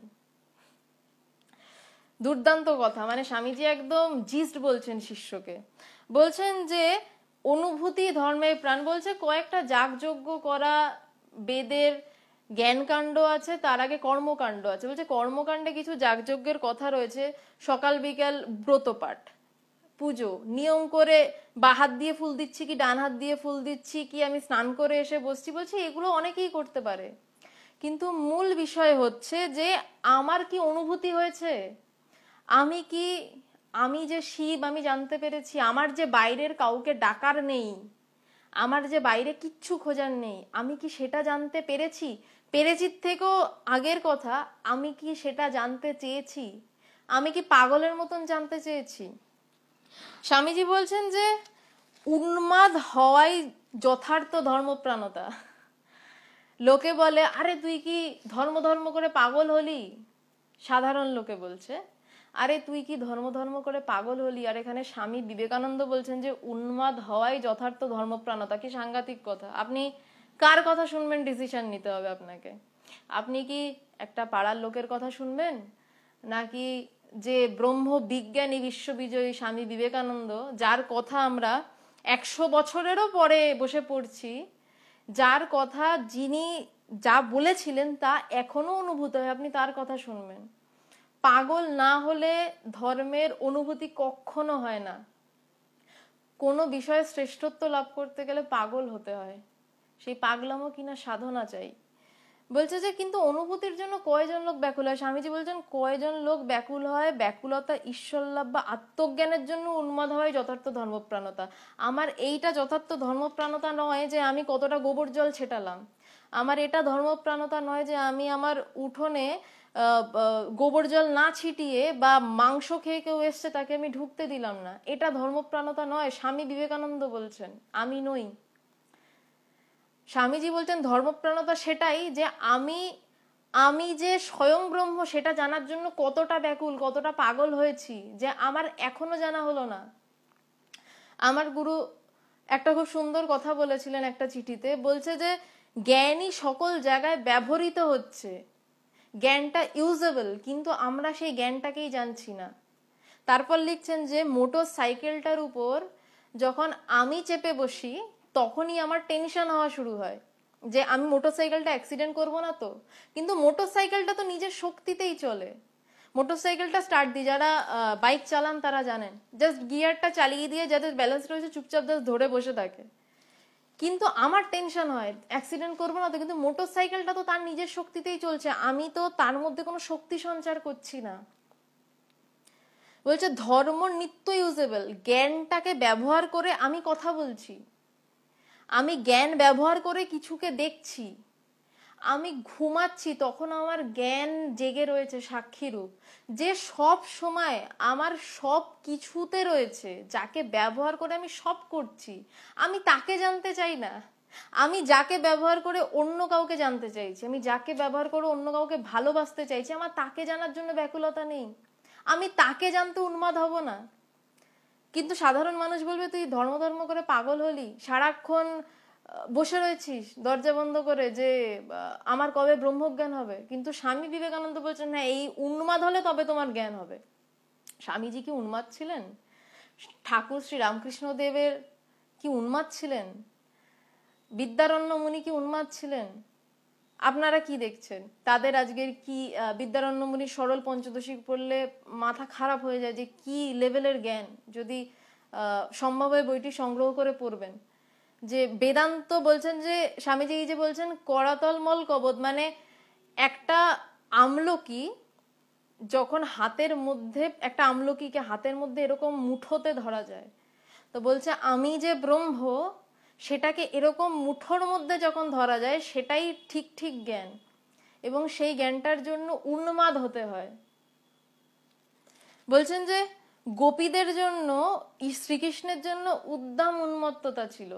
দুর্দান্ত কথা, মানে স্বামীজি একদম জিস্ট বলছেন শিষ্যকে। বলছেন যে অনুভূতি ধর্মের প্রাণ। বলছে কয়েকটা যাগযজ্ঞ করা, বেদের জ্ঞানকাণ্ড আছে, তার আগে কর্মকাণ্ড আছে। বলছে কর্মকাণ্ডে কিছু যাগযজ্ঞের কথা রয়েছে, সকাল বিকাল ব্রতপাঠ, পুজো, নিয়ম করে বা হাত দিয়ে ফুল দিচ্ছি কি ডান হাত দিয়ে ফুল দিচ্ছি কি আমি স্নান করে এসে বসছি, বলছি এগুলো অনেকেই করতে পারে, কিন্তু মূল বিষয় হচ্ছে যে আমার কি অনুভূতি হয়েছে, আমি যে শিব আমি জানতে পেরেছি, আমার যে বাইরের কাউকে ডাকার নেই, আমার যে বাইরে কিচ্ছু খোঁজার নেই, আমি কি সেটা জানতে পেরেছি? পেরেছির থেকেও আগের কথা, আমি কি সেটা জানতে চেয়েছি? আমি কি পাগলের মতন জানতে চেয়েছি? স্বামীজি বলছেন যে উন্মাদ হওয়াই যথার্থ ধর্মপ্রাণতা। লোকে বলে আরে তুই কি ধর্ম ধর্ম করে পাগল হলি, সাধারণ লোকে বলছে আরে তুই কি ধর্ম ধর্ম করে পাগল হলি, আর এখানে স্বামী বিবেকানন্দ বলছেন যে উন্মাদ হওয়াই যথার্থ ধর্মপ্রাণতা। কি সাংঘাতিক কথা! আপনি কার কথা শুনবেন ডিসিশন নিতে হবে আপনাকে। আপনি কি একটা পাড়ার লোকের কথা শুনবেন, নাকি যে ব্রহ্ম বিজ্ঞানী বিশ্ববিজয়ী স্বামী বিবেকানন্দ, যার কথা আমরা 100 বছরেরও পরে বসে পড়ছি, যার কথা যিনি যা বলেছিলেন তা এখনো অনুভূত হয়, আপনি তার কথা শুনবেন? পাগল না হলে ধর্মের অনুভূতি কখনো হয় না। কোনো বিষয়ে শ্রেষ্ঠত্ব লাভ করতে গেলে পাগল হতে হয়, সেই পাগলামো কিনা সাধনা চাই। বলছে যে কিন্তু অনুভূতির জন্য কয়জন লোক ব্যাকুল হয়? স্বামীজি বলছেন কয়জন লোক ব্যাকুল হয়, ব্যাকুলতা ঈশ্বর লাভ বা আত্মজ্ঞানের জন্য উন্মাদ হয় যথার্থ ধর্মপ্রাণতা। আমার এইটা যথার্থ ধর্মপ্রাণতা নয় যে আমি কতটা গোবর জল ছেটালাম, আমার এটা ধর্মপ্রাণতা নয় যে আমি আমার উঠোনে গোবর জল না ছিটিয়ে বা মাংস খেয়ে কেউ এসছে তাকে আমি ঢুকতে দিলাম না, এটা ধর্মপ্রাণতা নয়। স্বামী বিবেকানন্দ বলছেন, আমি নই। স্বামীজি বলছেন ধর্মপ্রাণতা সেটাই যে আমি যে স্বয়ং ব্রহ্ম সেটা জানার জন্য কতটা ব্যাকুল, কতটা পাগল হয়েছি যে আমার এখনো জানা হলো না। আমার গুরু একটা খুব সুন্দর কথা বলেছিলেন একটা চিঠিতে, বলছে যে জ্ঞানই সকল জায়গায় ব্যবহৃত হচ্ছে, জ্ঞানটা ইউজেবল, কিন্তু আমরা সেই জ্ঞানটাকেই জানছি না। তারপর লিখছেন যে মোটর সাইকেলটার উপর যখন আমি চেপে বসি তখনই আমার টেনশন হওয়া শুরু হয় যে আমি মোটরসাইকেলটা অ্যাক্সিডেন্ট করবো না তো। কিন্তু মোটরসাইকেলটা তো নিজের শক্তিতেই চলে। মোটরসাইকেলটা স্টার্ট দিয়ে, যারা বাইক চালান তারা জানেন, জাস্ট গিয়ারটা চালিয়ে দিয়ে যাদের ব্যালেন্স রয়েছে চুপচাপ জাস্ট ধরে বসে থাকে। কিন্তু আমার টেনশন হয় অ্যাক্সিডেন্ট করবো না তো, কিন্তু মোটরসাইকেলটা তো তার নিজের শক্তিতেই চলছে, আমি তো তার মধ্যে কোনো শক্তি সঞ্চার করছি না। বলছে ধর্ম নিত্য ইউজেবল, জ্ঞানটাকে ব্যবহার করে আমি কথা বলছি, আমি জ্ঞান ব্যবহার করে কিছুকে দেখছি, আমি ঘুমাচ্ছি তখন আমার জ্ঞান জেগে রয়েছে সাক্ষীরূপ, যে সব সময় আমার সব কিছুতে রয়েছে, যাকে ব্যবহার করে আমি সব করছি। আমি তাকে জানতে চাই না, আমি যাকে ব্যবহার করে অন্য কাউকে জানতে চাইছি, আমি যাকে ব্যবহার করে অন্য কাউকে ভালোবাসতে চাইছি, আমার তাকে জানার জন্য ব্যাকুলতা নেই, আমি তাকে জানতে উন্মাদ হব না। কিন্তু সাধারণ মানুষ বলবে তুই ধর্ম ধর্ম করে পাগল হলি, সারাক্ষণ বসে রয়েছিস দরজা বন্ধ করে যে আমার কবে ব্রহ্মজ্ঞান হবে। কিন্তু স্বামী বিবেকানন্দ বলছেন না, এই উন্মাদ হলে তবে তোমার জ্ঞান হবে। স্বামীজি কি উন্মাদ ছিলেন? ঠাকুর শ্রী রামকৃষ্ণ দেবের কি উন্মাদ ছিলেন? বিদ্যারণ্য মুনি কি উন্মাদ ছিলেন? আপনারা কি দেখছেন তাদের আজকের কি বিদ্যারণ্য মুনির সরল পঞ্চদশী পড়লে মাথা খারাপ হয়ে যায় যে কি লেভেলের জ্ঞান। যদি সম্ভব হয় বইটি সংগ্রহ করে পড়বেন। যে বেদান্ত বলছেন যে স্বামীজি যে বলছেন করাতলমল কবদ, মানে একটা আমলকি যখন হাতের মধ্যে, একটা আমলকিকে হাতের মধ্যে এরকম মুঠোতে ধরা যায়, তো বলছে আমি যে ব্রহ্ম সেটাকে এরকম মুঠোর মধ্যে যখন ধরা যায় সেটাই ঠিক ঠিক জ্ঞান, এবং সেই জ্ঞানটার জন্য উন্মাদ হতে হয়। বলছেন যে গোপীদের জন্য, শ্রীকৃষ্ণের জন্য উদ্দাম উন্মত্ততা ছিল।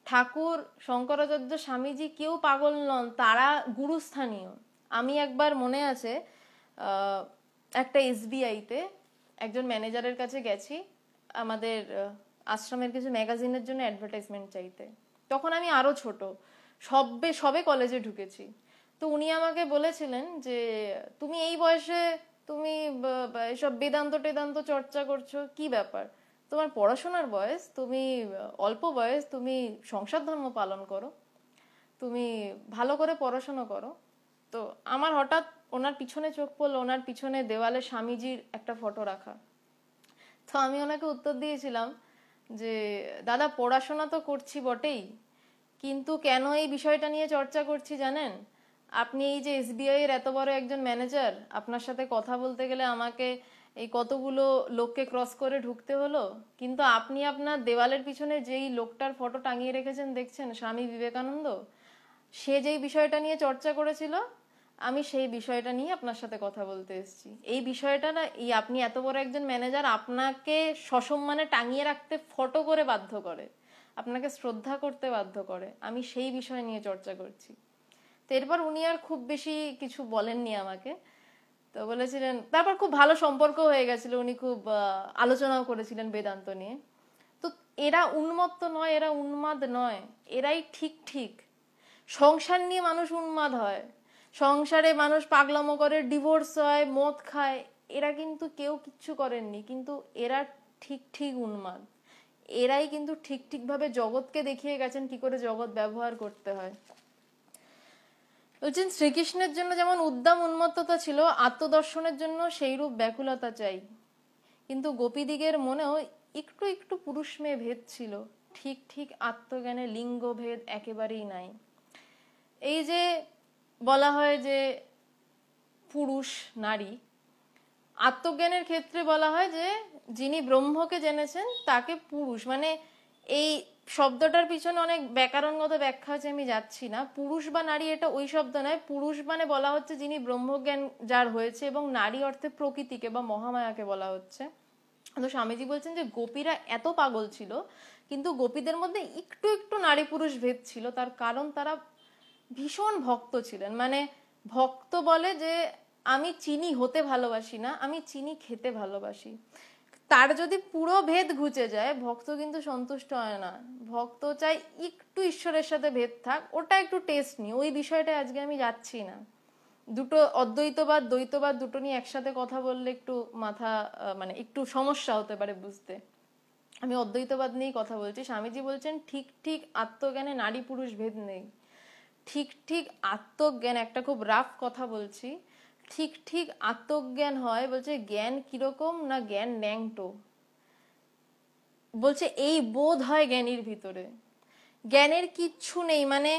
ঠাকুর শঙ্করাচার্য স্বামীজি কেউ পাগল নন, তারা গুরুস্থানীয়। আমি একবার মনে আছে একটা SBI-তে একজন ম্যানেজারের কাছে গেছি আমাদের আশ্রমের কিছু ম্যাগাজিনের জন্য অ্যাডভার্টাইজমেন্ট চাইতে। তখন আমি আরো ছোট, সবে কলেজে ঢুকেছি। তো উনি আমাকে বলেছিলেন যে তুমি এই বয়সে তুমি এসব বেদান্ত টেদান্ত চর্চা করছো, কি ব্যাপার? তোমার পড়াশোনার বয়স, তুমি অল্প বয়স, তুমি সংসার ধর্ম পালন করো, তুমি ভালো করে পড়াশোনা করো। তো আমার হঠাৎ ওনার পিছনে চোখ পড়লো, ওনার পিছনে দেওয়ালে স্বামীজির একটা ফটো রাখা। তো আমি ওনাকে উত্তর দিয়েছিলাম যে দাদা পড়াশোনা তো করছি বটেই, কিন্তু কেন এই বিষয়টা নিয়ে চর্চা করছি জানেন? আপনি এই যে SBI এর এত বড় একজন ম্যানেজার, আপনার সাথে কথা বলতে গেলে আমাকে এই কতগুলো লোককে ক্রস করে ঢুকতে হলো, কিন্তু আপনি আপনার দেওয়ালের পিছনে যেই লোকটার ফটো টাঙিয়ে রেখেছেন দেখছেন, স্বামী বিবেকানন্দ, সে যেই বিষয়টা নিয়ে চর্চা করেছিল আমি সেই বিষয়টা নিয়ে আপনার সাথে কথা বলতে এসেছি। এই বিষয়টা না, এই আপনি এত বড় একজন ম্যানেজার, আপনাকে সসম্মানে টাঙিয়ে রাখতে ফটো করে বাধ্য করে, আপনাকে শ্রদ্ধা করতে বাধ্য করে, আমি সেই বিষয় নিয়ে চর্চা করছি। তো এরপর উনি আর খুব বেশি কিছু বলেননি আমাকে। তো বলেছিলেন, তারপর খুব ভালো সম্পর্ক হয়ে গেছিল, উনি খুব আলোচনাও করেছিলেন বেদান্ত নিয়ে। তো এরা উন্মত্ত নয়, এরা উন্মাদ নয়, এরাই ঠিক ঠিক। সংসার নিয়ে মানুষ উন্মাদ হয়, সংসারে মানুষ পাগলামো করে, ডিভোর্স হয়, মদ খায়, এরা কিন্তু কেউ কিচ্ছু করেননি, কিন্তু এরা ঠিক ঠিক উন্মাদ। এরাই কিন্তু ঠিক ঠিক ভাবে জগৎকে দেখিয়ে গেছেন কি করে জগৎ ব্যবহার করতে হয়। বলছেন শ্রীকৃষ্ণের জন্য যেমন উদ্দাম উন্মত্ততা ছিল, আত্মদর্শনের জন্য সেইরূপ ব্যাকুলতা চাই। কিন্তু গোপীদিগের মনেও একটু একটু পুরুষ মেয়ে ভেদ ছিল, ঠিক ঠিক আত্মজ্ঞানে লিঙ্গ ভেদ একেবারেই নাই। এই যে বলা হয় যে পুরুষ নারী, আত্মজ্ঞানের ক্ষেত্রে বলা হয় যে যিনি ব্রহ্মকে জেনেছেন তাকে পুরুষ, মানে এই শব্দটার পিছনে অনেক ব্যাকরণগত ব্যাখ্যা আছে, আমি যাচ্ছি না। পুরুষ বা নারী এটা ওই শব্দ নয়, পুরুষ মানে বলা হচ্ছে যিনি ব্রহ্মজ্ঞান যার হয়েছে, এবং নারী অর্থে প্রকৃতিকে বা মহামায়াকে বলা হচ্ছে। তো স্বামীজি বলছেন যে গোপীরা এত পাগল ছিল, কিন্তু গোপীদের মধ্যে একটু একটু নারী পুরুষ ভেদ ছিল। তার কারণ তারা ভীষণ ভক্ত ছিলেন। মানে ভক্ত বলে যে আমি চিনি হতে ভালোবাসি না, আমি চিনি খেতে ভালোবাসি। তার যদি পুরো ভেদ ঘুচে যায়, ভক্ত কিন্তু সন্তুষ্ট হয় না। ভক্ত চাই একটু ঈশ্বরের সাথে ভেদ থাক, ওটা একটু টেস্ট নি। ওই বিষয়টা আজকে আমি যাচ্ছি না। দুটো অদ্বৈতবাদ দ্বৈতবাদ দুটো নিয়ে একসাথে কথা বললে একটু মাথা মানে একটু সমস্যা হতে পারে বুঝতে। আমি অদ্বৈতবাদ নিয়েই কথা বলছি। স্বামীজি বলছেন ঠিক ঠিক আত্মজ্ঞানে নারী পুরুষ ভেদ নেই। ঠিক ঠিক আত্মজ্ঞান, একটা খুব রাফ কথা বলছি, ঠিক ঠিক আত্মজ্ঞান হয় বলছে জ্ঞান কিরকম না, জ্ঞান ন্যাংটো। বলছে এই বোধ হয় জ্ঞানীর ভিতরে, জ্ঞানের কিচ্ছু নেই। মানে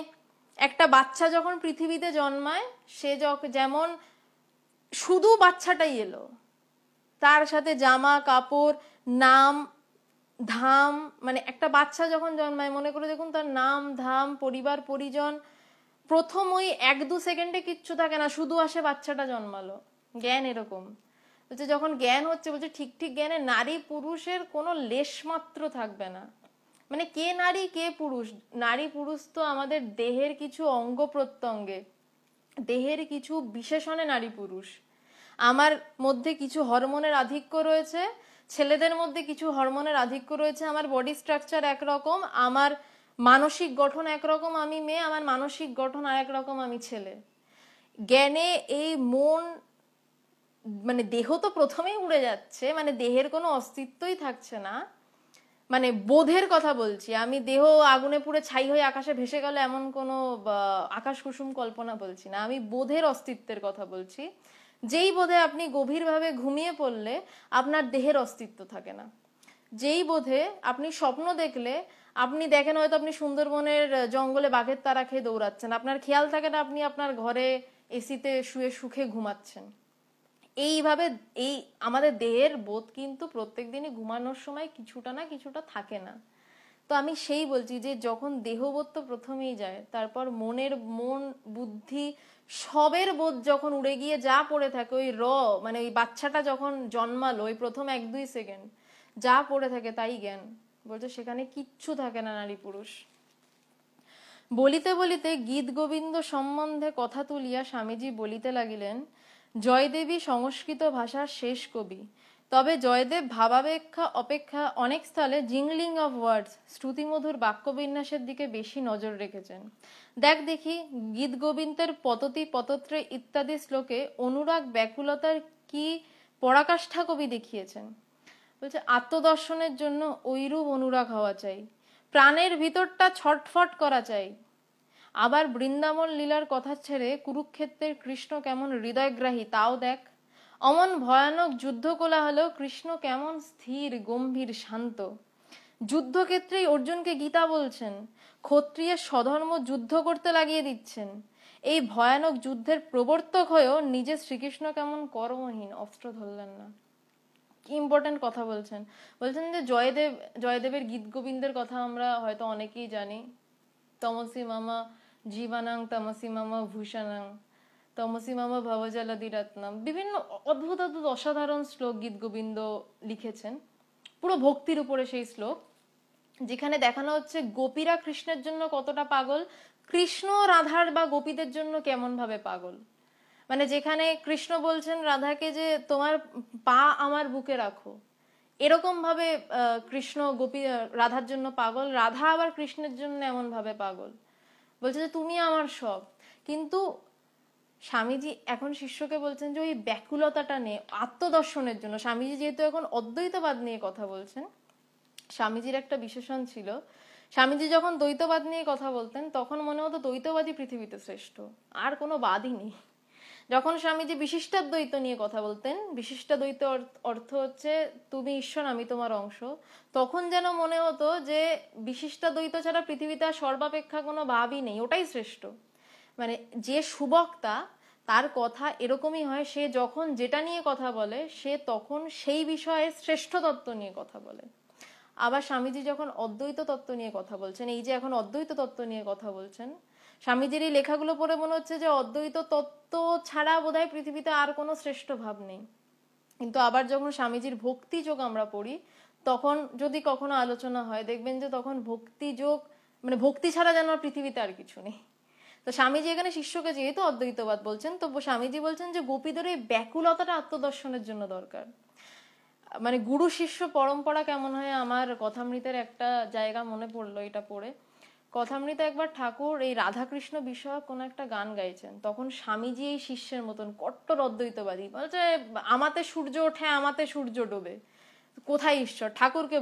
একটা বাচ্চা যখন পৃথিবীতে জন্মায়, সে যেমন শুধু বাচ্চাটাই এলো, তার সাথে জামা কাপড় নাম ধাম, মানে একটা বাচ্চা যখন জন্মায় মনে করে দেখুন তার নাম ধাম পরিবার পরিজন, প্রথম ওই 1-2 সেকেন্ডে কিচ্ছু থাকে না, শুধু আসে বাচ্চাটা জন্মালো। জ্ঞান এরকম। বলছে যখন জ্ঞান হচ্ছে, বলছে ঠিক ঠিক জ্ঞানে নারী পুরুষের কোনো লেশ মাত্র থাকবে না। মানে কে নারী কে পুরুষ, নারী পুরুষ তো আমাদের দেহের কিছু অঙ্গ প্রত্যঙ্গে, দেহের কিছু বিশেষণে নারী পুরুষ। আমার মধ্যে কিছু হরমোনের আধিক্য রয়েছে, ছেলেদের মধ্যে কিছু হরমোনের আধিক্য রয়েছে। আমার বডি স্ট্রাকচার একরকম, আমার মানসিক গঠন একরকম, আমি মেয়ে, আমার মানসিক গঠন আর একরকম, আমি ছেলে। জ্ঞানে এই মন, মানে দেহ তো প্রথমেই উড়ে যাচ্ছে, মানে দেহের কোনো অস্তিত্বই থাকছে না। মানে বোধের কথা বলছি আমি, দেহ আগুনে পুড়ে ছাই হয়ে আকাশে ভেসে গেল এমন কোনো আকাশ কুসুম কল্পনা বলছি না, আমি বোধের অস্তিত্বের কথা বলছি। যেই বোধে আপনি গভীরভাবে ঘুমিয়ে পড়লে আপনার দেহের অস্তিত্ব থাকে না। যেই বোধে আপনি স্বপ্ন দেখলে, আপনি দেখেন হয়তো আপনি সুন্দরবনের জঙ্গলে বাঘের তাড়া খেয়ে দৌড়াচ্ছেন, আপনার খেয়াল থাকে না আপনি আপনার ঘরে এসিতে শুয়ে সুখে ঘুমাচ্ছেন। এইভাবে এই আমাদের দেহের বোধ কিন্তু প্রত্যেক দিনই ঘুমানোর সময় কিছুটা না কিছুটা থাকে না। তো আমি সেই বলছি যে যখন দেহবোধ তো প্রথমেই যায়, তারপর মন বুদ্ধি সবের বোধ যখন উড়ে গিয়ে যা পড়ে থাকে ওই মানে ওই বাচ্চাটা যখন জন্মালো ওই প্রথম 1-2 সেকেন্ড যা পড়ে থাকে তাই জ্ঞান। বলছে সেখানে কিচ্ছু থাকে না নারী পুরুষ। বলিতে বলিতে গীত গোবিন্দ সম্বন্ধে কথা তুলিয়া স্বামীজি বলিতে লাগিলেন, জয়দেবী সংস্কৃত ভাষার শেষ কবি, তবে জয়দেব ভাবাপেক্ষা অপেক্ষা অনেক স্থলে জিংলিং অফ ওয়ার্ডস শ্রুতিমধুর বাক্যবিন্যাসের দিকে বেশি নজর রেখেছেন। দেখি গীত গোবিন্দের পততি পতত্রে ইত্যাদি শ্লোকে অনুরাগ ব্যাকুলতার কি পরাকাষ্ঠা কবি দেখিয়েছেন। বলছে আত্মদর্শনের জন্য ঐরূপ অনুরাগ হওয়া চাই, প্রাণের ভিতরটা ছটফট করা চাই। আবার বৃন্দাবন লীলার কথা ছেড়ে কুরুক্ষেত্রের কৃষ্ণ কেমন হৃদয়গ্রাহী তাও দেখ। অমন ভয়ানক যুদ্ধ কোলাহলেও কৃষ্ণ কেমন স্থির গম্ভীর শান্ত। যুদ্ধক্ষেত্রেই অর্জুনকে গীতা বলছেন, ক্ষত্রিয়ের স্বধর্ম যুদ্ধ করতে লাগিয়ে দিচ্ছেন। এই ভয়ানক যুদ্ধের প্রবর্তক হয়েও নিজে শ্রীকৃষ্ণ কেমন কর্মহীন, অস্ত্র ধরলেন না। কি ইম্পর্টেন্ট কথা বলছেন। বলছেন যে জয়দেবের গীত গোবিন্দের কথা আমরা হয়তো অনেকেই জানি। তমসি মামা জীবানাং তমসি মামা ভূষণাং তমসি মামা ভবজলাদি রত্নম, বিভিন্ন অদ্ভুত অদ্ভুত অসাধারণ শ্লোক গীত গোবিন্দ লিখেছেন, পুরো ভক্তির উপরে সেই শ্লোক, যেখানে দেখানো হচ্ছে গোপীরা কৃষ্ণের জন্য কতটা পাগল, কৃষ্ণ রাধার বা গোপীদের জন্য কেমন ভাবে পাগল। মানে যেখানে কৃষ্ণ বলছেন রাধাকে যে তোমার পা আমার বুকে রাখো, এরকম ভাবে কৃষ্ণ রাধার জন্য পাগল, রাধা আবার কৃষ্ণের জন্য এমন ভাবে পাগল, বলছে যে তুমি আমার সব। কিন্তু স্বামীজি এখন শিষ্যকে বলছেন যে ওই ব্যাকুলতাটা নিয়ে আত্মদর্শনের জন্য, স্বামীজি যেহেতু এখন অদ্বৈতবাদ নিয়ে কথা বলছেন, স্বামীজির একটা বিশেষণ ছিল, স্বামীজি যখন দ্বৈতবাদ নিয়ে কথা বলতেন তখন মনে হতো দ্বৈতবাদই পৃথিবীতে শ্রেষ্ঠ, আর কোনো বাদই নেই। যখন স্বামীজি বিশিষ্টাদ্বৈত নিয়ে কথা বলতেন, বিশিষ্টাদ্বৈত অর্থ হচ্ছে তুমি ঈশ্বর আমি তোমার অংশ, তখন যেন মনে হতো যে বিশিষ্টাদ্বৈত ছাড়া পৃথিবীতে আর সর্বাপেক্ষা কোনো ভাবই নেই, ওটাই শ্রেষ্ঠ। মানে যে সুবক্তা তার কথা এরকমই হয়, সে যখন যেটা নিয়ে কথা বলে সে তখন সেই বিষয়ে শ্রেষ্ঠ তত্ত্ব নিয়ে কথা বলে। আবার স্বামীজি যখন অদ্বৈত তত্ত্ব নিয়ে কথা বলছেন, এই যে এখন অদ্বৈত তত্ত্ব নিয়ে কথা বলছেন, স্বামীজির এই লেখাগুলো পড়ে মনে হচ্ছে যে অদ্বৈত তত্ত্ব ছাড়া বোধহয় পৃথিবীতে আর কোনো শ্রেষ্ঠ ভাব নেই। কিন্তু আবার যখন স্বামীজির ভক্তি যোগ আমরা পড়ি, তখন যদি কখনো আলোচনা হয় দেখবেন যে তখন ভক্তি যোগ মানে ভক্তি ছাড়া যেন পৃথিবীতে আর কিছু নেই। তো স্বামীজি এখানে শিষ্যকে যেহেতু অদ্বৈতবাদ বলছেন, তো স্বামীজি বলছেন যে গোপীদের এই ব্যাকুলতাটা আত্মদর্শনের জন্য দরকার। মানে গুরু শিষ্য পরম্পরা কেমন হয়, আমার কথামৃতের একটা জায়গা মনে পড়লো এটা পড়ে। কথামৃতে একবার ঠাকুর এই রাধাকৃষ্ণ বিষয়ক কোন একটা গান গাইছেন, তখন স্বামীজি এই শিষ্যের মতন কট্টর অদ্বৈতবাদী বলছে আমাতে সূর্য ওঠে আমাতে সূর্য ডোবে, কোথায় ঈশ্বর? ঠাকুরকে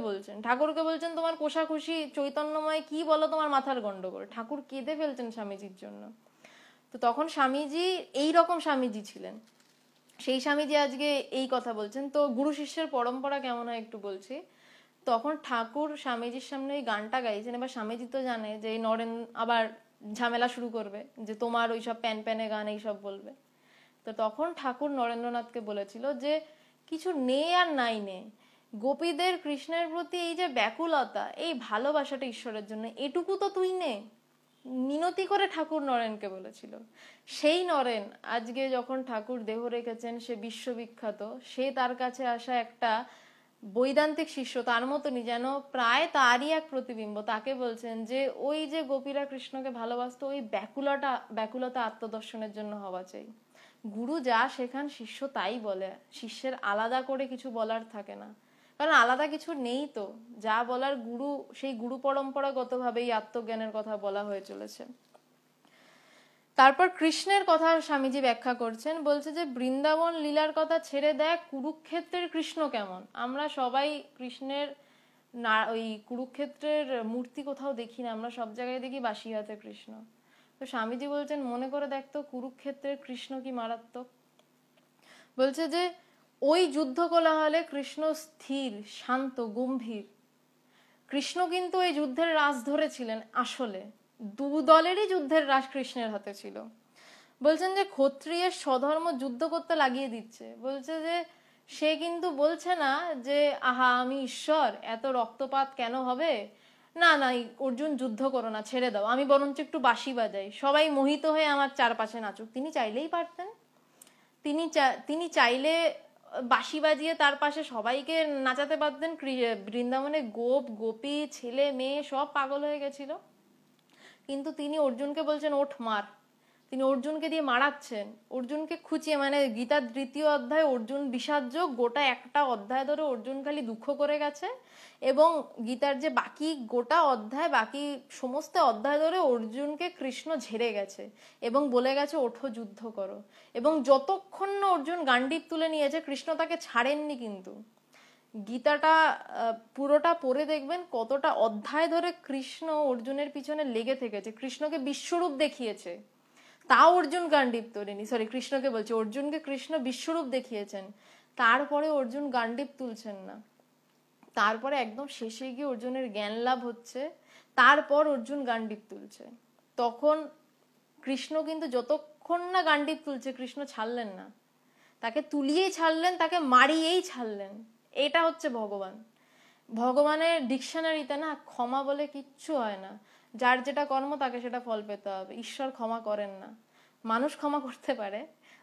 বলছেন তোমার কোষাকুষি চৈতন্যময় কি বলো, তোমার মাথার গন্ডগোল। ঠাকুর কেঁদে ফেলছেন স্বামীজির জন্য। তো তখন স্বামীজি এইরকম স্বামীজি ছিলেন, সেই স্বামীজি আজকে এই কথা বলছেন। তো গুরু শিষ্যের পরম্পরা কেমন হয় একটু বলছি। তখন ঠাকুর স্বামীজির সামনে এই গানটা গাইছেন, এবার স্বামীজি তো জানে যে এই নরেন আবার ঝামেলা শুরু করবে, যে তোমার ওইসব প্যান প্যানে গান এইসব বলবে। তো তখন ঠাকুর নরেন্দ্রনাথকে বলেছিল যে কিছু নেই আর নাই নে, গোপীদের কৃষ্ণের প্রতি এই যে ব্যাকুলতা, এই ভালোবাসাটা ঈশ্বরের জন্য, এটুকু তো তুই নে। মিনতি করে ঠাকুর নরেনকে বলেছিল। সেই নরেন আজকে যখন ঠাকুর দেহ রেখেছেন, সে বিশ্ববিখ্যাত, সে তার কাছে আসা একটা বৈদান্তিক শিষ্য, তার মতনই যেন প্রায় তারই এক প্রতিবিম্ব, তাকে বলছেন যে ওই যে গোপীরা কৃষ্ণকে ভালোবাসতো, ওই ব্যাকুলতা আত্মদর্শনের জন্য হওয়া চাই। গুরু যা শেখান শিষ্য তাই বলে, শিষ্যের আলাদা করে কিছু বলার থাকে না, কারণ আলাদা কিছু নেই তো। যা বলার গুরু, সেই গুরু পরম্পরাগত ভাবেই আত্মজ্ঞানের কথা বলা হয়ে চলেছে। তারপর কৃষ্ণের কথা স্বামীজি ব্যাখ্যা করছেন, বলছে যে বৃন্দাবন লীলার কথা ছেড়ে দেয়, কুরুক্ষেত্রের কৃষ্ণ কেমন। আমরা সবাই কৃষ্ণের ওই কুরুক্ষেত্রের মূর্তি কোথাও দেখি না, আমরা সব জায়গায় দেখি বাসি হাতে কৃষ্ণ। তো স্বামীজি বলছেন মনে করে দেখতো কুরুক্ষেত্রের কৃষ্ণ কি মারাত্মক। বলছে যে ওই যুদ্ধ কোলাহলে কৃষ্ণ স্থির শান্ত গম্ভীর। কৃষ্ণ কিন্তু এই যুদ্ধের রাশ ধরেছিলেন, আসলে দু দলেরই যুদ্ধের রাশ কৃষ্ণের হাতে ছিল। বলছেন যে ক্ষত্রিয়ের স্বধর্ম যুদ্ধ করতে লাগিয়ে দিচ্ছে, বলছে যে সে কিন্তু বলছে না যে আহা আমি ঈশ্বর, এত রক্তপাত কেন হবে, না না অর্জুন যুদ্ধ করো না, ছেড়ে দাও, আমি বরঞ্চ একটু বাঁশি বাজাই, সবাই মোহিত হয়ে আমার চারপাশে নাচুক। তিনি চাইলেই পারতেন, তিনি চাইলে বাঁশি বাজিয়ে তার পাশে সবাইকে নাচাতে পারতেন। বৃন্দাবনে গোপ গোপী ছেলে মেয়ে সব পাগল হয়ে গেছিল, কিন্তু তিনি অর্জুনকে বলছেন ওঠ মার। তিনি অর্জুনকে দিয়ে মারাচ্ছেন, অর্জুনকে খুঁচিয়ে, মানে গীতার 3য় অধ্যায় অর্জুন বিষাদযোগ, গোটা একটা অধ্যায় ধরে অর্জুন খালি দুঃখ করে গেছে, এবং গীতার যে বাকি গোটা অধ্যায়, বাকি সমস্ত অধ্যায় ধরে অর্জুনকে কৃষ্ণ ঝেড়ে গেছে এবং বলে গেছে ওঠো যুদ্ধ করো। এবং যতক্ষণ না অর্জুন গান্ডীব তুলে নিয়েছে, কৃষ্ণ তাকে ছাড়েননি। কিন্তু গীতাটা পুরোটা পড়ে দেখবেন কতটা অধ্যায় ধরে কৃষ্ণ অর্জুনের পিছনে লেগে থেকেছে, কৃষ্ণকে বিশ্বরূপ দেখিয়েছে, তাও অর্জুন গান্ডীব তোলেনি। সরি, কৃষ্ণকে বলছে, অর্জুনকে কৃষ্ণ বিশ্বরূপ দেখিয়েছেন, তারপরে অর্জুন গান্ডীব তুলছেন না। তারপরে একদম শেষে গিয়ে অর্জুনের জ্ঞান লাভ হচ্ছে, তারপর অর্জুন গান্ডীব তুলছে। তখন কৃষ্ণ কিন্তু যতক্ষণ না গান্ডীব তুলছে, কৃষ্ণ ছাড়লেন না, তাকে তুলিয়েই ছাড়লেন, তাকে মারিয়েই ছাড়লেন। এটা হচ্ছে ভগবান। ভগবানের ডিকশনারিতে না ক্ষমা বলে কিচ্ছু হয় না, যার যেটা কর্ম তাকে সেটা ফল পেতে হবে। ঈশ্বর ক্ষমা করেন না, মানুষ ক্ষমা করতে পারে,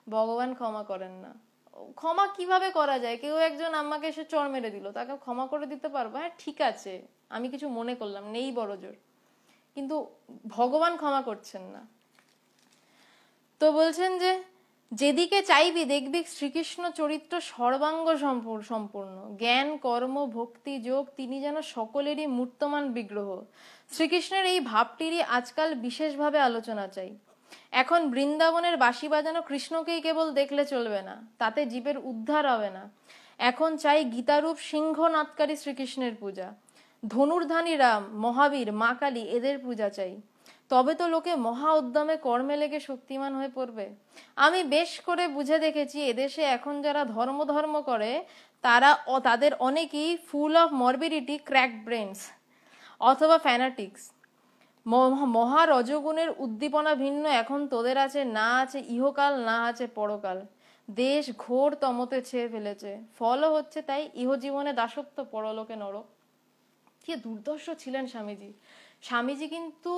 ভগবান ক্ষমা করেন না। ক্ষমা কিভাবে করা যায়? কেউ একজন আমাকে এসে চড় মেরে দিল, তাকে ক্ষমা করে দিতে পারবো, হ্যাঁ ঠিক আছে আমি কিছু মনে করলাম, নেই বড় জোর, কিন্তু ভগবান ক্ষমা করছেন না। তো বলছেন যে যেদিকে চাইবি দেখবি শ্রীকৃষ্ণ চরিত্র সর্বাঙ্গ সম্পূর্ণ, জ্ঞান কর্ম ভক্তি যোগ, তিনি যেন সকলেরই মূর্তমান বিগ্রহ। শ্রীকৃষ্ণের এই ভাবটিরই আজকাল বিশেষভাবে আলোচনা চাই। এখন বৃন্দাবনের বাঁশি বাজানো কৃষ্ণকেই কেবল দেখলে চলবে না, তাতে জীবের উদ্ধার হবে না। এখন চাই গীতারূপ সিংহনাদকারী শ্রীকৃষ্ণের পূজা। ধনুর্ধানী রাম, মহাবীর, মা কালী এদের পূজা চাই, তবে তো লোকে মহা উদ্যমে কর্মে লেগে শক্তিমান হয়ে পড়বে। আমি বেশ করে বুঝে দেখেছি এদেশে এখন যারা ধর্ম ধর্ম করে তাদের অনেকেই full of morbidity, crack brains অথবা ফ্যানাটিক্স। মহা রজগুণের উদ্দীপনা ভিন্ন এখন তোদের আছে, না আছে ইহকাল না আছে পরকাল। দেশ ঘোর তমতে ছেয়ে ফেলেছে, ফলও হচ্ছে তাই ইহজীবনে দাসত্ব, পরলোকে নরক। কি দুর্দর্শ ছিলেন স্বামীজি। স্বামীজি কিন্তু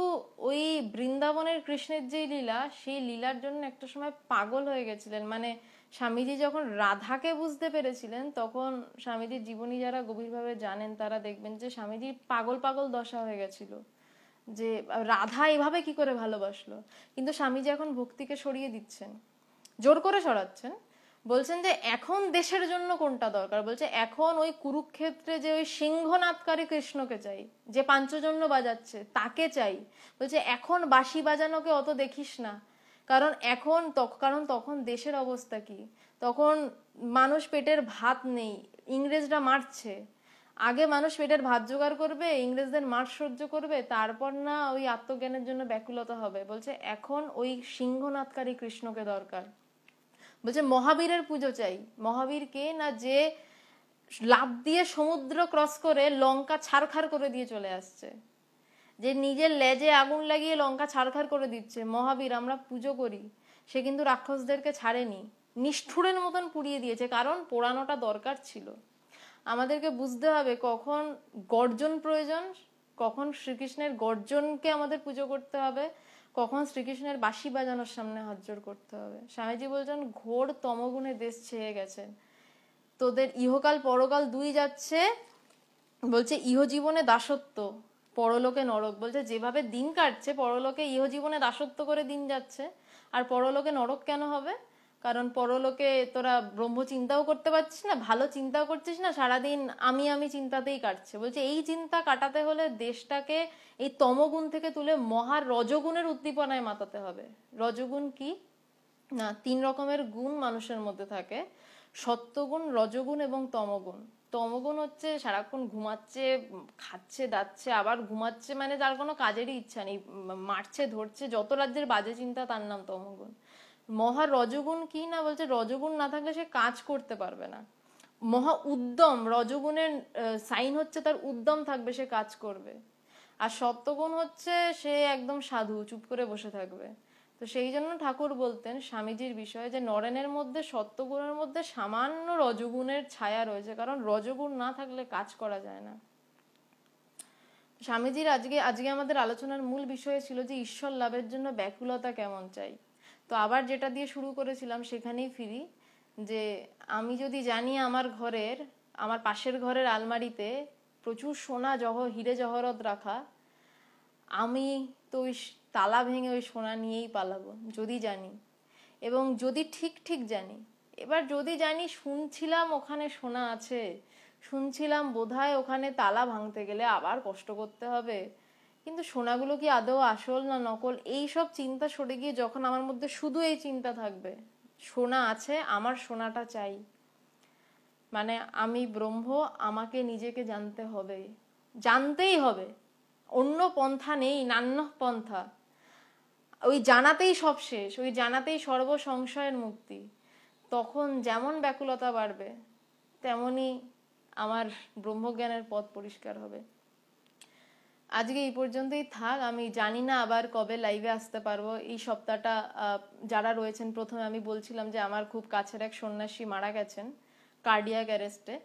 ওই বৃন্দাবনের কৃষ্ণের যে লীলা, সেই লীলার জন্য একটা সময় পাগল হয়ে গেছিলেন। মানে স্বামীজি যখন রাধাকে বুঝতে পেরেছিলেন, তখন স্বামীজির জীবনী যারা গভীরভাবে জানেন তারা দেখবেন যে স্বামীজি পাগল পাগল দশা হয়ে গেছিল, যে রাধা এভাবে কি করে ভালোবাসলো। কিন্তু স্বামীজি এখন ভক্তিকে সরিয়ে দিচ্ছেন, জোর করে সরাচ্ছেন। বলছেন যে এখন দেশের জন্য কোনটা দরকার, বলছে এখন ওই কুরুক্ষেত্রে যে ওই সিংহনাদকারী কৃষ্ণকে চাই, যে পাঞ্চজন্য বাজাচ্ছে তাকে চাই। বলছে এখন বাঁশি বাজানোকে অত দেখিস না, কারণ তখন দেশের অবস্থা কি, তখন মানুষ পেটের ভাত নেই, ইংরেজরা মারছে। আগে মানুষ পেটের ভাত জোগাড় করবে, ইংরেজদের মার সহ্য করবে, তারপর না ওই আত্মজ্ঞানের জন্য ব্যাকুলতা হবে। বলছে এখন ওই সিংহনাদকারী কৃষ্ণকে দরকার। বলছে মহাবীরের পুজো চাই। মহাবীর কে না, যে লাফ দিয়ে সমুদ্র ক্রস করে লঙ্কা ছারখার করে দিয়ে চলে আসছে, যে নিজের লেজে আগুন লাগিয়ে লঙ্কা ছারখার করে দিচ্ছে। মহাবীর আমরা পুজো করি। সে কিন্তু রাক্ষসদেরকে ছাড়েনি, নিষ্ঠুরের মতন পুড়িয়ে দিয়েছে, কারণ পোড়ানোটা দরকার ছিল। আমাদেরকে বুঝতে হবে কখন গর্জন প্রয়োজন, কখন শ্রীকৃষ্ণের গর্জনকে আমাদের পুজো করতে হবে, কখন শ্রীকৃষ্ণের বাঁশি বাজানোর সামনে হাত জোড় করতে হবে। স্বামীজি বলছেন ঘোর তমগুণে দেশ ছেয়ে গেছে, তোদের ইহকাল পরকাল দুই যাচ্ছে। বলছে ইহজীবনে দাসত্ব, পরলোকে নরক। বলছে যেভাবে দিন কাটছে, পরলোকে ইহজীবনে দাসত্ব করে দিন যাচ্ছে, আর পরলোকে নরক কেন হবে? কারণ পরলোকে তোরা ব্রহ্ম চিন্তাও করতে পারছিস না, ভালো চিন্তাও করছিস না, সারাদিন আমি চিন্তাতেই কাটছে। বলছে এই চিন্তা কাটাতে হলে দেশটাকে এই তমগুণ থেকে তুলে মহা রজগুণের উদ্দীপনায় মাতাতে হবে। রজগুণ কি না, 3 রকমের গুণ মানুষের মধ্যে থাকে, সত্যগুণ, রজগুণ এবং তমগুণ। তমগুণ হচ্ছে সারাক্ষণ ঘুমাচ্ছে, খাচ্ছে দাচ্ছে, আবার ঘুমাচ্ছে, মানে তার কোনো কাজেরই ইচ্ছা নেই, মারছে ধরছে, যত রাজ্যের বাজে চিন্তা, তার নাম তমগুণ। মহা রজগুণ কি না, বলছে রজগুণ না থাকলে সে কাজ করতে পারবে না। মহা উদ্যম, রজগুণের সাইন হচ্ছে তার উদ্যম থাকবে, সে কাজ করবে। আর সত্যগুণ হচ্ছে সে একদম সাধু, চুপ করে বসে থাকবে। তো সেই জন্য ঠাকুর বলতেন স্বামীজির বিষয়ে যে নরেনের মধ্যে, সত্যগুণের মধ্যে সামান্য রজগুণের ছায়া রয়েছে, কারণ রজগুণ না থাকলে কাজ করা যায় না। স্বামীজির আজকে আমাদের আলোচনার মূল বিষয় ছিল যে ঈশ্বর লাভের জন্য ব্যাকুলতা কেমন চাই। তো আবার যেটা দিয়ে শুরু করেছিলাম সেখানেই ফিরি, যে আমি যদি জানি আমার পাশের ঘরের আলমারিতে প্রচুর সোনা হিরে জহরত রাখা, আমি তো ওই তালা ভেঙে ওই সোনা নিয়েই পালাবো, যদি জানি। এবং যদি ঠিক জানি, এবার যদি জানি শুনছিলাম ওখানে সোনা আছে, শুনছিলাম বোধহয় ওখানে তালা ভাঙতে গেলে আবার কষ্ট করতে হবে, কিন্তু সোনাগুলো কি আদৌ আসল না নকল, এই সব চিন্তা সরে গিয়ে যখন আমার মধ্যে শুধু এই চিন্তা থাকবে সোনা আছে, আমার সোনাটা চাই, মানে আমি ব্রহ্ম, আমাকে নিজেকে জানতেই হবে, অন্য পন্থা নেই, নান্য পন্থা। ওই জানাতেই সব শেষ, ওই জানাতেই সর্ব সংশয়ের মুক্তি। তখন যেমন ব্যাকুলতা বাড়বে, তেমনি আমার ব্রহ্মজ্ঞানের পথ পরিষ্কার হবে। আজকে এই পর্যন্তই থাক। আমি জানি না আবার কবে লাইভে আসতে পারবো। এই সপ্তাহটা যারা রয়েছেন, প্রথমে আমি বলছিলাম যে আমার খুব কাছের এক সন্ন্যাসী মারা গেছেন কার্ডিয়াক অ্যারেস্টে,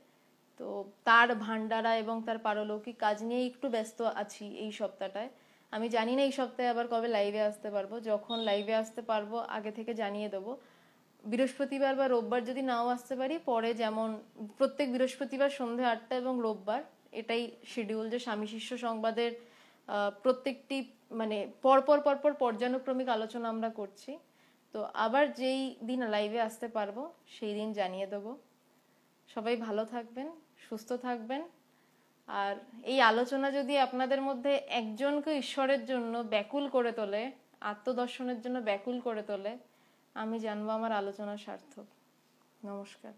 তো তার ভান্ডারা এবং তার পারলৌকিক কাজ নিয়ে একটু ব্যস্ত আছি এই সপ্তাহটায়। আমি জানি না এই সপ্তাহে আবার কবে লাইভে আসতে পারবো। যখন লাইভে আসতে পারবো আগে থেকে জানিয়ে দেবো। বৃহস্পতিবার বা রোববার যদি নাও আসতে পারি, পরে যেমন প্রত্যেক বৃহস্পতিবার সন্ধ্যে 8টা এবং রোববার এটাই শিডিউল, যে স্বামী শিষ্য সংবাদের প্রত্যেকটি মানে পরপর পর্যানুক্রমিক আলোচনা আমরা করছি। তো আবার যেই দিন লাইভে আসতে পারবো সেই দিন জানিয়ে দেবো। সবাই ভালো থাকবেন, সুস্থ থাকবেন। আর এই আলোচনা যদি আপনাদের মধ্যে একজনকে ঈশ্বরের জন্য ব্যাকুল করে তোলে, আত্মদর্শনের জন্য ব্যাকুল করে তোলে, আমি জানবো আমার আলোচনা সার্থক। নমস্কার।